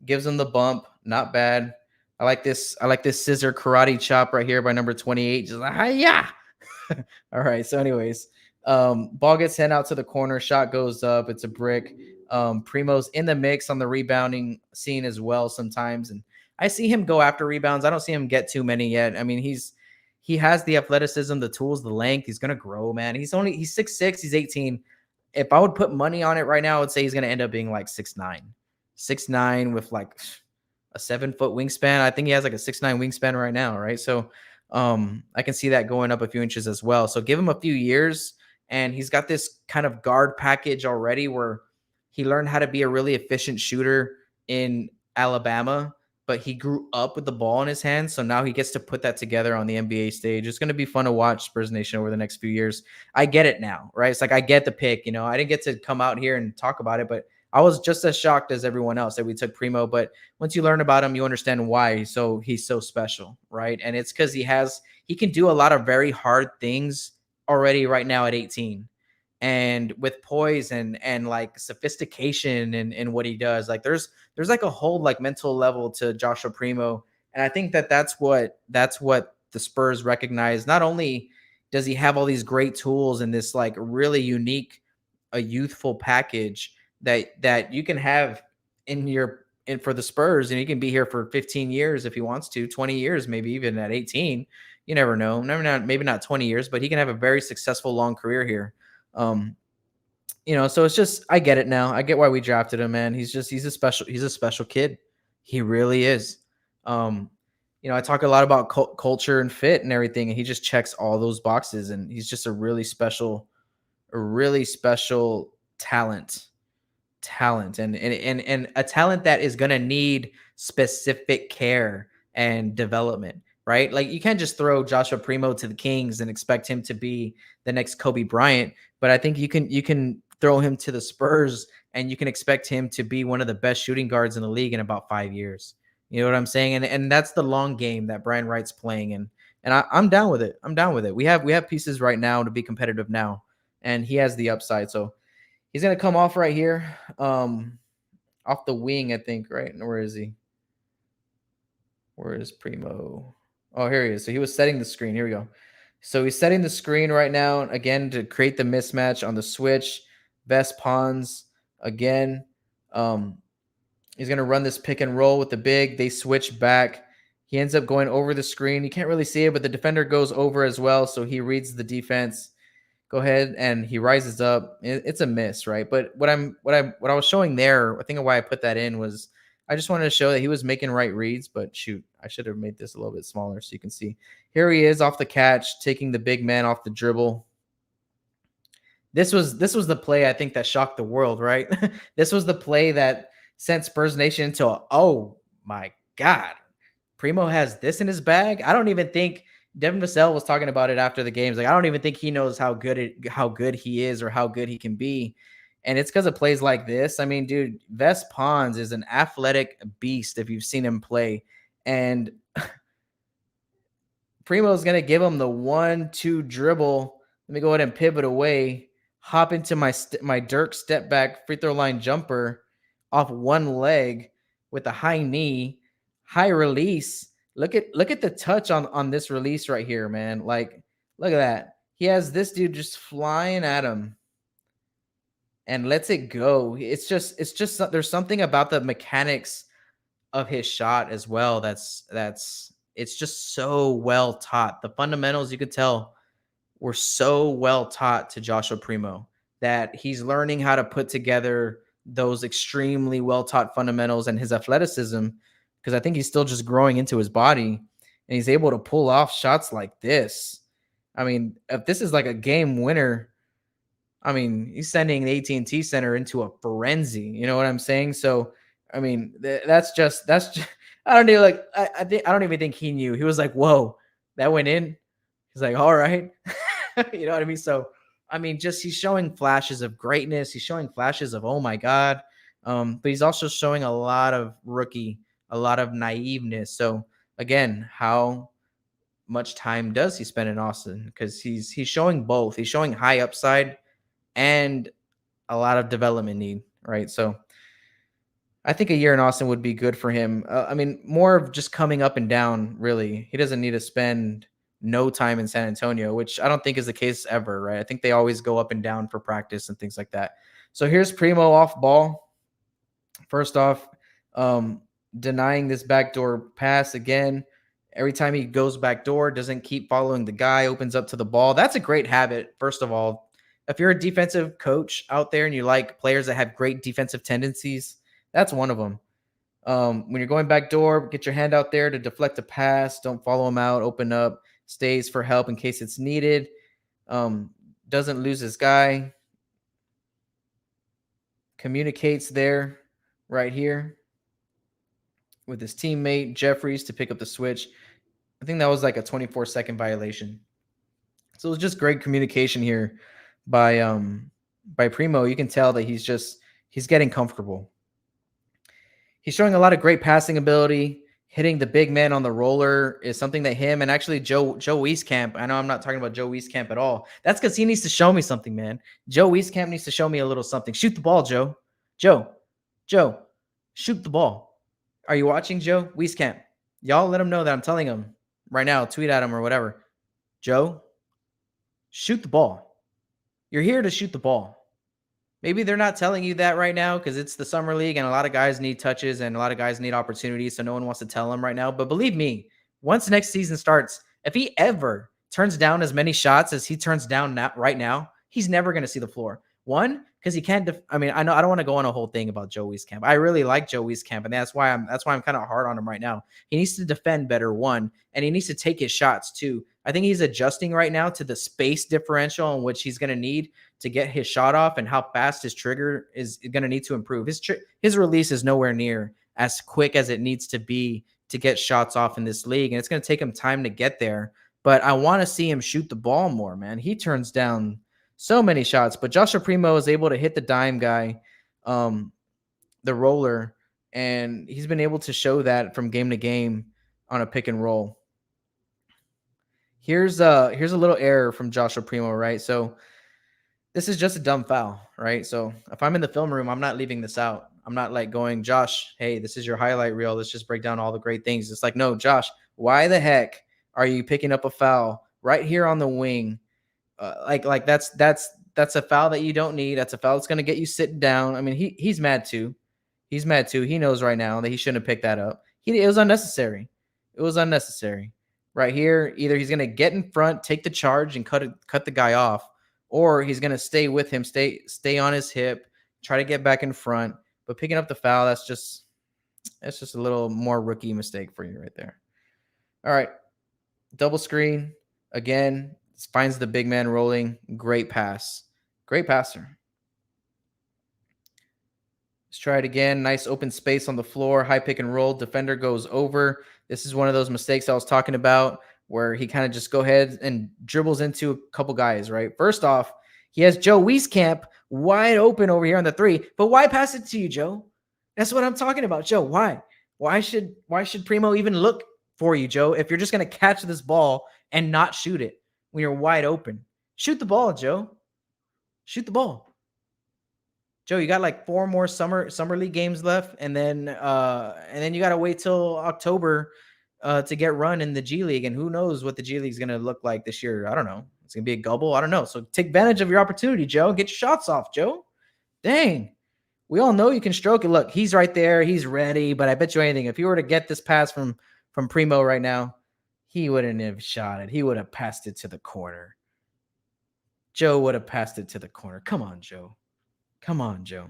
Gives him the bump. Not bad. I like this scissor karate chop right here by number 28. Just like, hi-ya! All right. So anyways, ball gets sent out to the corner. Shot goes up. It's a brick. Primo's in the mix on the rebounding scene as well sometimes. And I see him go after rebounds. I don't see him get too many yet. I mean, he has the athleticism, the tools, the length. He's going to grow, man. He's 6'6", he's 18. If I would put money on it right now, I would say he's going to end up being like 6'9". 6'9" with like a 7-foot wingspan. I think he has like a 6'9" wingspan right now, right? So I can see that going up a few inches as well. So give him a few years, and he's got this kind of guard package already where he learned how to be a really efficient shooter in Alabama, but he grew up with the ball in his hands. So now he gets to put that together on the NBA stage. It's going to be fun to watch Spurs Nation over the next few years. I get it now, right? It's like, I get the pick, I didn't get to come out here and talk about it, but I was just as shocked as everyone else that we took Primo. But once you learn about him, you understand why he's so special, right? And it's because he can do a lot of very hard things already right now at 18. And with poise and like sophistication and what he does, like there's like a whole like mental level to Joshua Primo. And I think that's what the Spurs recognize. Not only does he have all these great tools and this like really unique, a youthful package that you can have for the Spurs, and he can be here for 15 years if he wants to, 20 years, maybe even at 18. You never know. Maybe not 20 years, but he can have a very successful long career here. So it's just, I get it now. I get why we drafted him, man. He's a special kid. He really is. I talk a lot about culture and fit and everything, and he just checks all those boxes, and he's just a really special talent and a talent that is going to need specific care and development, right? Like, you can't just throw Joshua Primo to the Kings and expect him to be the next Kobe Bryant. But I think you can throw him to the Spurs and you can expect him to be one of the best shooting guards in the league in about 5 years. You know what I'm saying? And that's the long game that Brian Wright's playing. And I'm down with it. I'm down with it. We have pieces right now to be competitive now, and he has the upside. So he's going to come off right here, off the wing, I think, right? Where is he? Where is Primo? Oh, here he is. So he was setting the screen. Here we go. So he's setting the screen right now, again, to create the mismatch on the switch. Best pawns again. He's going to run this pick and roll with the big. They switch back. He ends up going over the screen. You can't really see it, but the defender goes over as well. So he reads the defense, Go ahead, and he rises up. It's a miss, right? But what I was showing there, I think why I put that in was I just wanted to show that he was making right reads. But shoot, I should have made this a little bit smaller so you can see. Here he is off the catch, taking the big man off the dribble. This was the play I think that shocked the world, right? This was the play that sent Spurs Nation into oh my God, Primo has this in his bag. I don't even think Devin Vassell was talking about it after the games. Like, I don't even think he knows how good he is or how good he can be. And it's because of plays like this. I mean, dude, Ves Pons is an athletic beast if you've seen him play. And Primo's going to give him the 1-2 dribble. Let me go ahead and pivot away, hop into my Dirk step back free throw line jumper off one leg with a high knee, high release. Look at the touch on this release right here, man. Like, look at that. He has this dude just flying at him and lets it go. It's just there's something about the mechanics of his shot as well it's just so well taught. The fundamentals, you could tell, were so well taught to Joshua Primo that he's learning how to put together those extremely well taught fundamentals and his athleticism, because I think he's still just growing into his body, and he's able to pull off shots like this. I mean, if this is like a game winner, I mean, he's sending the AT&T Center into a frenzy. You know what I'm saying? So, I mean, that's just I don't even I don't even think he knew. He was like, "Whoa, that went in." He's like, "All right." You know what I mean? So, I mean, just he's showing flashes of greatness. He's showing flashes of, oh my God. But he's also showing a lot of a lot of naiveness. So again, how much time does he spend in Austin? Because he's showing both. He's showing high upside and a lot of development need, right? So I think a year in Austin would be good for him. I mean, more of just coming up and down, really. He doesn't need to spend no time in San Antonio, which I don't think is the case ever, right? I think they always go up and down for practice and things like that. So here's Primo off ball. First off, denying this backdoor pass again. Every time he goes backdoor, doesn't keep following the guy, opens up to the ball. That's a great habit, first of all. If you're a defensive coach out there and you like players that have great defensive tendencies, that's one of them. When you're going back door, get your hand out there to deflect a pass. Don't follow him out. Open up. Stays for help in case it's needed. Doesn't lose his guy. Communicates there, right here, with his teammate Jeffries to pick up the switch. I think that was like a 24-second violation. So it was just great communication here by Primo. You can tell that he's getting comfortable. He's showing a lot of great passing ability. Hitting the big man on the roller is something that him and actually Joe Wieskamp, I know I'm not talking about Joe Wieskamp at all. That's because he needs to show me something, man. Joe Wieskamp needs to show me a little something. Shoot the ball, Joe. Joe, shoot the ball. Are you watching, Joe Wieskamp? Y'all let him know that I'm telling him right now. Tweet at him or whatever. Joe, shoot the ball. You're here to shoot the ball. Maybe they're not telling you that right now because it's the summer league and a lot of guys need touches and a lot of guys need opportunities, so no one wants to tell them right now. But believe me, once next season starts, if he ever turns down as many shots as he turns down right now, he's never going to see the floor. One, because he can't. I mean, I know I don't want to go on a whole thing about Joe Wieskamp. I really like Joe Wieskamp, and that's why I'm kind of hard on him right now. He needs to defend better, one, and he needs to take his shots too. I think he's adjusting right now to the space differential in which he's going to need to get his shot off and how fast his trigger is going to need to improve. His release is nowhere near as quick as it needs to be to get shots off in this league, and it's going to take him time to get there. But I want to see him shoot the ball more, man. He turns down so many shots, but Joshua Primo is able to hit the dime guy, the roller, and he's been able to show that from game to game on a pick and roll. Here's a little error from Joshua Primo, right? So this is just a dumb foul, right? So if I'm in the film room, I'm not leaving this out. I'm not like going, Josh, hey, this is your highlight reel. Let's just break down all the great things. It's like, no, Josh, why the heck are you picking up a foul right here on the wing? Like that's a foul that you don't need. That's a foul that's going to get you sitting down. I mean, he's mad too. He's mad too. He knows right now that he shouldn't have picked that up. It was unnecessary. It was unnecessary. Right here, either he's going to get in front, take the charge, and cut the guy off, or he's going to stay with him, stay on his hip, try to get back in front. But picking up the foul, that's just a little more rookie mistake for you right there. All right. Double screen. Again, finds the big man rolling. Great pass. Great passer. Let's try it again. Nice open space on the floor. High pick and roll. Defender goes over. This is one of those mistakes I was talking about where he kind of just go ahead and dribbles into a couple guys, right? First off, he has Joe Wieskamp wide open over here on the three. But why pass it to you, Joe? That's what I'm talking about, Joe. Why? Why should Primo even look for you, Joe, if you're just going to catch this ball and not shoot it when you're wide open? Shoot the ball, Joe. Shoot the ball. Joe, you got like 4 more summer league games left, and then you got to wait till October to get run in the G League, and who knows what the G League is going to look like this year. I don't know. It's going to be a gobble. I don't know. So take advantage of your opportunity, Joe. Get your shots off, Joe. Dang. We all know you can stroke it. Look, he's right there. He's ready, but I bet you anything, if you were to get this pass from Primo right now, he wouldn't have shot it. He would have passed it to the corner. Joe would have passed it to the corner. Come on, Joe. Come on, Joe.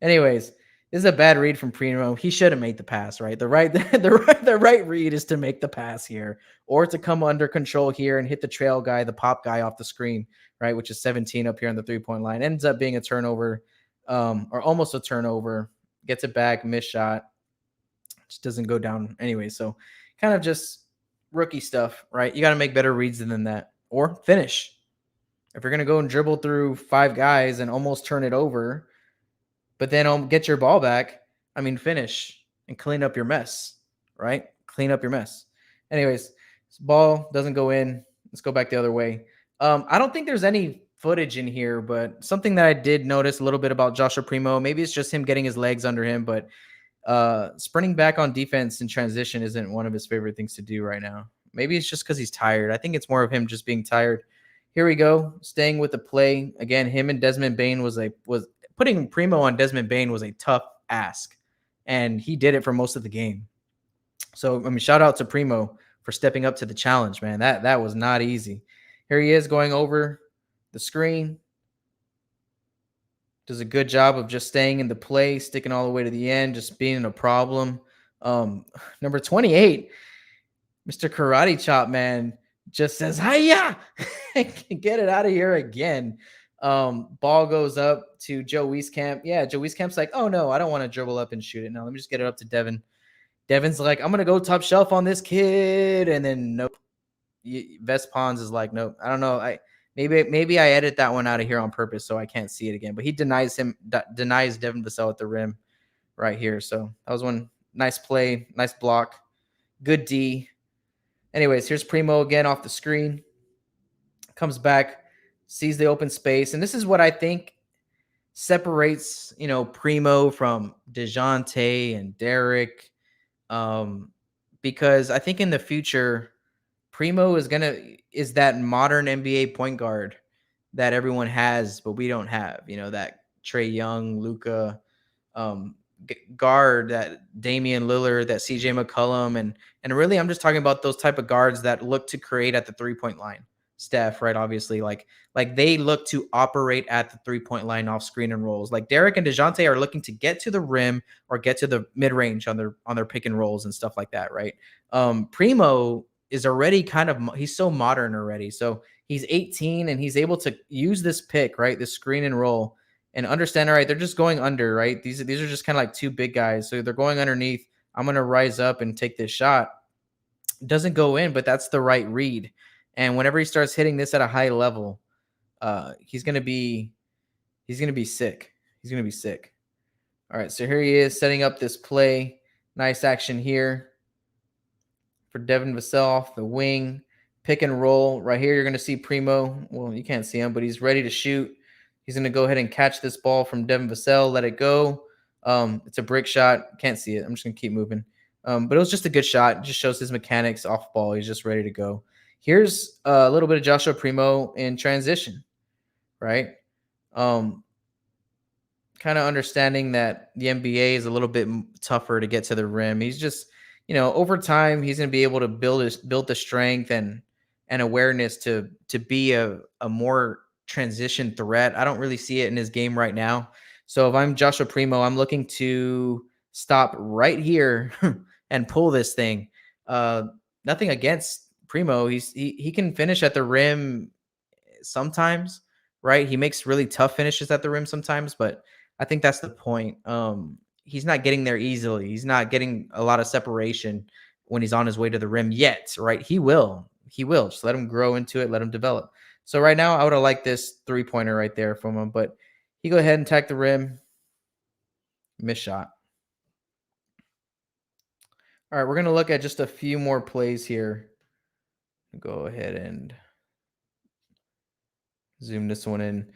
Anyways, this is a bad read from Primo. He should have made the pass, right? The right read is to make the pass here, or to come under control here and hit the trail guy, the pop guy off the screen, right? Which is 17 up here on the 3-point line. Ends up being a turnover, or almost a turnover. Gets it back, missed shot. Just doesn't go down anyway. So kind of just rookie stuff, right? You got to make better reads than that, or finish. If you're going to go and dribble through 5 guys and almost turn it over, but then get your ball back, I mean, finish and clean up your mess, right? Clean up your mess. Anyways, this ball doesn't go in. Let's go back the other way. I don't think there's any footage in here, but something that I did notice a little bit about Joshua Primo, maybe it's just him getting his legs under him, but sprinting back on defense in transition isn't one of his favorite things to do right now. Maybe it's just because he's tired. I think it's more of him just being tired. Here we go, staying with the play. Again, him and Desmond Bane was putting Primo on Desmond Bane was a tough ask, and he did it for most of the game. So, I mean, shout out to Primo for stepping up to the challenge, man. That was not easy. Here he is going over the screen. Does a good job of just staying in the play, sticking all the way to the end, just being a problem. Number 28, Mr. Karate Chop, man, just says, hiya, get it out of here again. Ball goes up to Joe Wieskamp. Yeah, Joe Wieskamp's like, oh, no, I don't want to dribble up and shoot it. Now let me just get it up to Devin. Devin's like, I'm going to go top shelf on this kid. And then nope. Vest Pons is like, nope. I don't know. Maybe I edit that one out of here on purpose so I can't see it again. But he denies Devin Vassell at the rim right here. So that was one nice play, nice block, good D. Anyways, here's Primo again off the screen. Comes back, sees the open space. And this is what I think separates, Primo from DeJounte and Derek. Because I think in the future, Primo is that modern NBA point guard that everyone has, but we don't have. That Trae Young, Luka, guard, that Damian Lillard, that CJ McCollum, and really I'm just talking about those type of guards that look to create at the 3-point line. Steph, right? Obviously, like they look to operate at the 3-point line off screen and rolls. Like Derek and DeJounte are looking to get to the rim or get to the mid range on their pick and rolls and stuff like that, right? Primo is already he's so modern already. So he's 18 and he's able to use this pick, right? This screen and roll. And understand, all right, they're just going under, right? These are just kind of like 2 big guys. So they're going underneath. I'm going to rise up and take this shot. It doesn't go in, but that's the right read. And whenever he starts hitting this at a high level, he's going to be sick. He's going to be sick. All right, so here he is setting up this play. Nice action here for Devin Vassell off the wing. Pick and roll. Right here, you're going to see Primo. Well, you can't see him, but he's ready to shoot. He's going to go ahead and catch this ball from Devin Vassell, let it go. It's a brick shot. Can't see it. I'm just going to keep moving. But it was just a good shot. It just shows his mechanics off ball. He's just ready to go. Here's a little bit of Joshua Primo in transition, right? Kind of understanding that the NBA is a little bit tougher to get to the rim. He's just, over time, he's going to be able to build the strength and awareness to be a more transition threat. I don't really see it in his game right now. So if I'm Joshua Primo, I'm looking to stop right here and pull this thing. Nothing against Primo. He can finish at the rim sometimes, right? He makes really tough finishes at the rim sometimes, but I think that's the point. He's not getting there easily. He's not getting a lot of separation when he's on his way to the rim yet, right? He will. He will. Just let him grow into it, let him develop. So right now, I would have liked this three-pointer right there from him, but he go ahead and attack the rim. Miss shot. All right, we're going to look at just a few more plays here. Go ahead and zoom this one in.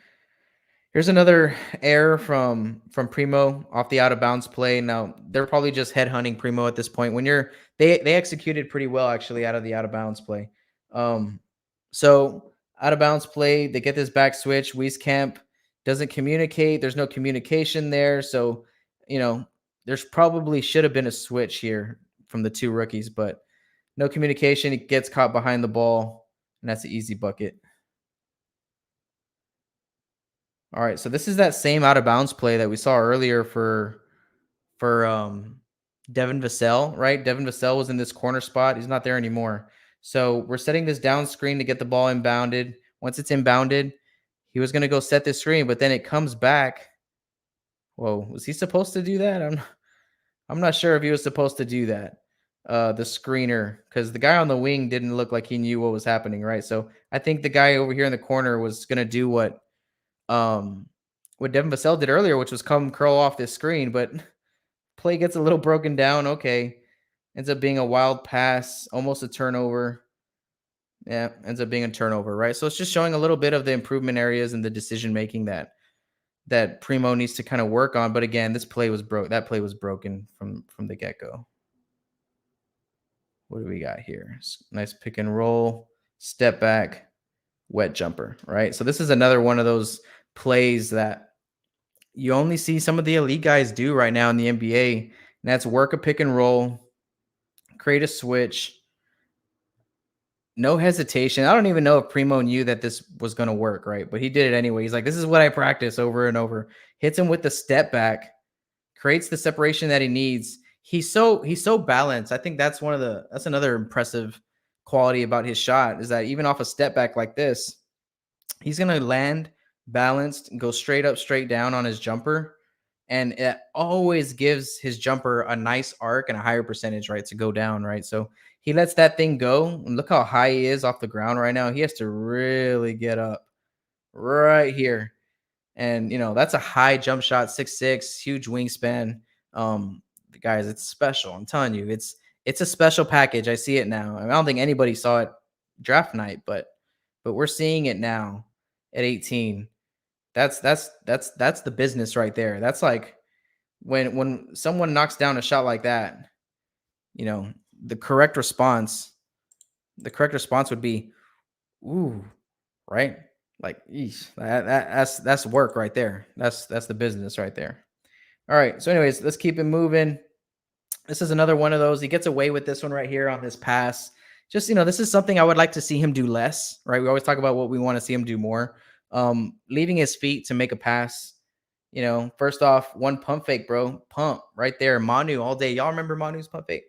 Here's another error from Primo off the out of bounds play. Now they're probably just head hunting Primo at this point. When they executed pretty well actually out of the out of bounds play. So out of bounds play, they get this back switch. Wieskamp doesn't communicate. There's no communication there. So there's probably should have been a switch here from the two rookies, but no communication. It gets caught behind the ball, and that's an easy bucket. All right, so this is that same out of bounds play that we saw earlier for Devin Vassell, right? Devin Vassell was in this corner spot. He's not there anymore. So we're setting this down screen to get the ball inbounded. Once it's inbounded, he was going to go set this screen, but then it comes back. Whoa, was he supposed to do that? I'm not sure if he was supposed to do that. The screener, because the guy on the wing didn't look like he knew what was happening, right? So I think the guy over here in the corner was going to do what Devin Vassell did earlier, which was come curl off this screen, but play gets a little broken down. Okay. Ends up being a wild pass, almost a turnover. Yeah, ends up being a turnover, right? So it's just showing a little bit of the improvement areas and the decision-making that Primo needs to kind of work on. But again, this play was that play was broken from the get-go. What do we got here? Nice pick and roll, step back, wet jumper, right? So this is another one of those plays that you only see some of the elite guys do right now in the NBA, and that's work a pick and roll, create a switch, no hesitation. I don't even know if Primo knew that this was going to work, right? But he did it anyway. He's like, this is what I practice over and over. Hits him with the step back, creates the separation that he needs. He's so balanced. I think that's another impressive quality about his shot, is that even off a step back like this, he's going to land balanced and go straight up, straight down on his jumper. And it always gives his jumper a nice arc and a higher percentage, right, to go down, right? So he lets that thing go. And look how high he is off the ground right now. He has to really get up right here. And, that's a high jump shot, 6'6", huge wingspan. Guys, it's special. I'm telling you, it's a special package. I see it now. I don't think anybody saw it draft night, but we're seeing it now at 18. That's the business right there. That's like when someone knocks down a shot like that, the correct response would be, ooh, right? Like, eesh, that's work right there. That's the business right there. All right. So anyways, let's keep it moving. This is another one of those. He gets away with this one right here on this pass. Just, this is something I would like to see him do less, right? We always talk about what we want to see him do more. Leaving his feet to make a pass. First off, one pump fake, bro. Pump right there. Manu all day. Y'all remember Manu's pump fake?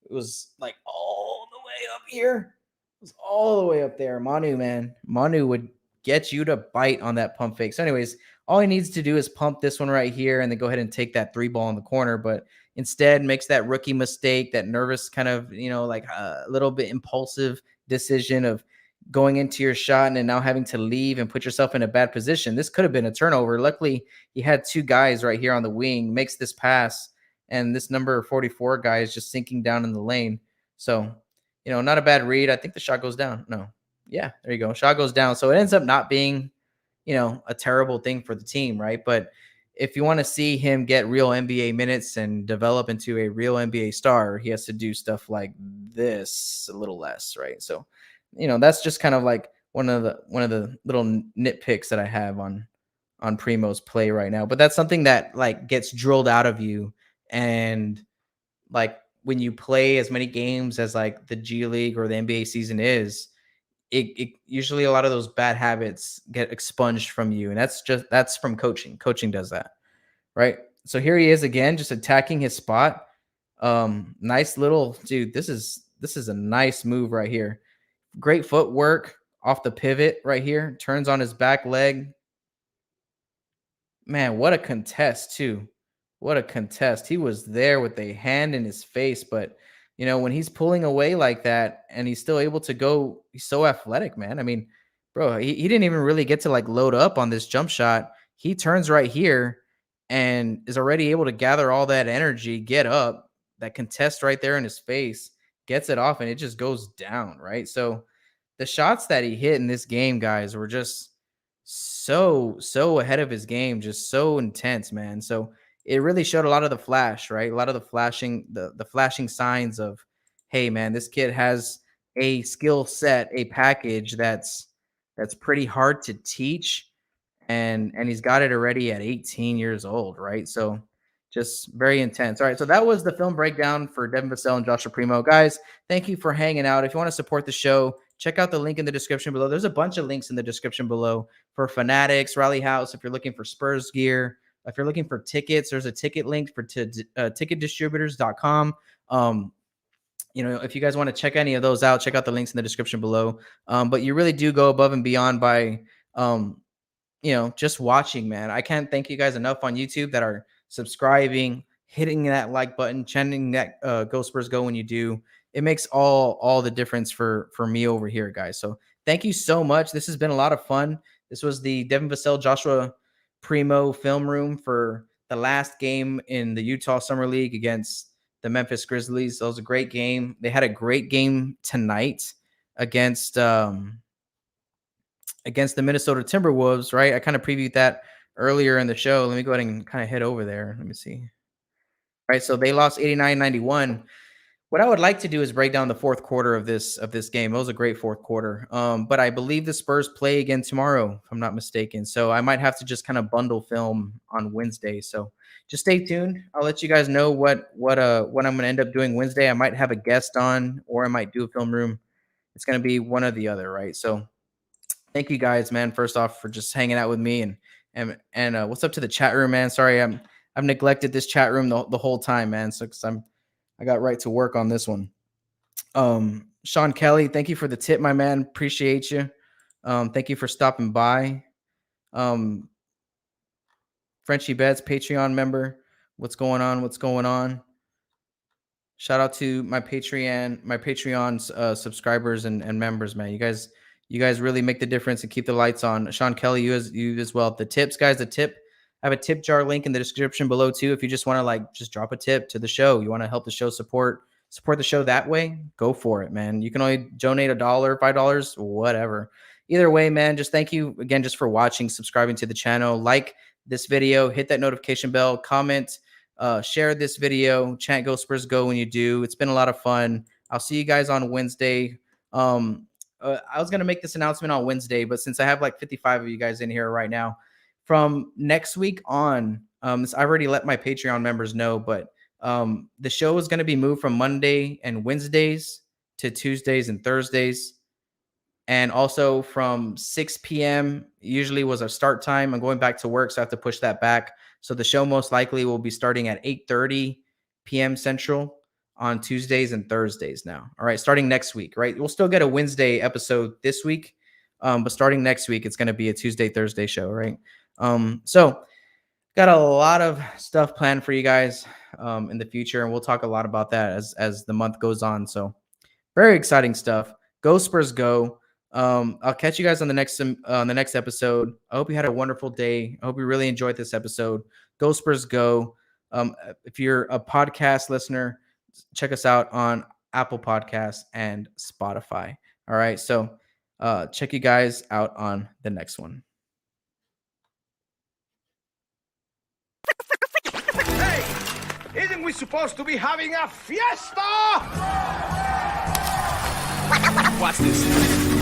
It was like all the way up here. It was all the way up there. Manu, man. Manu would get you to bite on that pump fake. So anyways, all he needs to do is pump this one right here and then go ahead and take that three ball in the corner. But instead makes that rookie mistake, that nervous kind of, like a little bit impulsive decision of going into your shot and then now having to leave and put yourself in a bad position. This could have been a turnover. Luckily, he had two guys right here on the wing, makes this pass, and this number 44 guy is just sinking down in the lane. So, not a bad read. I think the shot goes down. No. Yeah, there you go. Shot goes down. So it ends up not being, a terrible thing for the team, right? But if you want to see him get real NBA minutes and develop into a real NBA star, he has to do stuff like this a little less, right? So, that's just kind of like one of the little nitpicks that I have on Primo's play right now. But that's something that like gets drilled out of you, and like when you play as many games as like the G League or the NBA season is, usually a lot of those bad habits get expunged from you, and that's from coaching. Coaching does that, right? So here he is again, just attacking his spot. Nice little dude. This is a nice move right here. Great footwork off the pivot right here. Turns on his back leg. Man, what a contest too. What a contest. He was there with a hand in his face, but when he's pulling away like that and he's still able to go, he's so athletic, man. I mean, bro, he didn't even really get to like load up on this jump shot. He turns right here and is already able to gather all that energy, get up, that contest right there in his face, gets it off, and it just goes down, right? So the shots that he hit in this game, guys, were just so ahead of his game, just so intense, man. So it really showed a lot of the flash, right? A lot of the flashing, the flashing signs of, hey, man, this kid has a skill set, a package that's pretty hard to teach, and he's got it already at 18 years old, right? So just very intense. All right, so that was the film breakdown for Devin Vassell and Joshua Primo. Guys, thank you for hanging out. If you want to support the show, check out the link in the description below. There's a bunch of links in the description below for Fanatics, Rally House, if you're looking for Spurs gear. If you're looking for tickets, there's a ticket link for ticketdistributors.com. If you guys want to check any of those out, check out the links in the description below. But you really do go above and beyond by, just watching, man. I can't thank you guys enough on YouTube that are subscribing, hitting that like button, chanting that Go Spurs Go when you do. It makes all the difference for me over here, guys. So thank you so much. This has been a lot of fun. This was the Devin Vassell, Joshua Primo film room for the last game in the Utah Summer League against the Memphis Grizzlies. That was a great game. They had a great game tonight against the Minnesota Timberwolves, right? I kind of previewed that earlier in the show. Let me go ahead and kind of head over there. Let me see. All right, so they lost 89-91. What I would like to do is break down the fourth quarter of this game. It was a great fourth quarter. But I believe the Spurs play again tomorrow, if I'm not mistaken. So I might have to just kind of bundle film on Wednesday. So just stay tuned. I'll let you guys know what I'm going to end up doing Wednesday. I might have a guest on, or I might do a film room. It's going to be one or the other, right? So thank you guys, man. First off, for just hanging out with me, and what's up to the chat room, man? Sorry, I've neglected this chat room the whole time, man. So because I got right to work on this one. Sean Kelly, thank you for the tip, my man. Appreciate you. Thank you for stopping by. Frenchie Betts, Patreon member. What's going on? Shout out to my Patreon subscribers and members, man. You guys really make the difference and keep the lights on. Sean Kelly, you as well. The tips, guys, I have a tip jar link in the description below too. If you just want to just drop a tip to the show, you want to help the show support the show that way, go for it, man. You can only donate $1, $5, whatever. Either way, man, just thank you again just for watching, subscribing to the channel, like this video, hit that notification bell, comment, share this video, chant Go Spurs Go when you do. It's been a lot of fun. I'll see you guys on Wednesday. I was going to make this announcement on Wednesday, but since I have like 55 of you guys in here right now, from next week on, I've already let my Patreon members know, but the show is going to be moved from Monday and Wednesdays to Tuesdays and Thursdays. And also from 6 p.m. usually was our start time. I'm going back to work, so I have to push that back. So the show most likely will be starting at 8:30 p.m. Central on Tuesdays and Thursdays now. All right, starting next week, right? We'll still get a Wednesday episode this week, but starting next week, it's going to be a Tuesday, Thursday show, right? So got a lot of stuff planned for you guys in the future, and we'll talk a lot about that as the month goes on. So very exciting stuff. Go Spurs Go. I'll catch you guys on the next episode. I hope you had a wonderful day. I hope you really enjoyed this episode. Go Spurs Go. If you're a podcast listener, check us out on Apple Podcasts and Spotify. All right, so check you guys out on the next one. Hey, isn't we supposed to be having a fiesta? Watch this.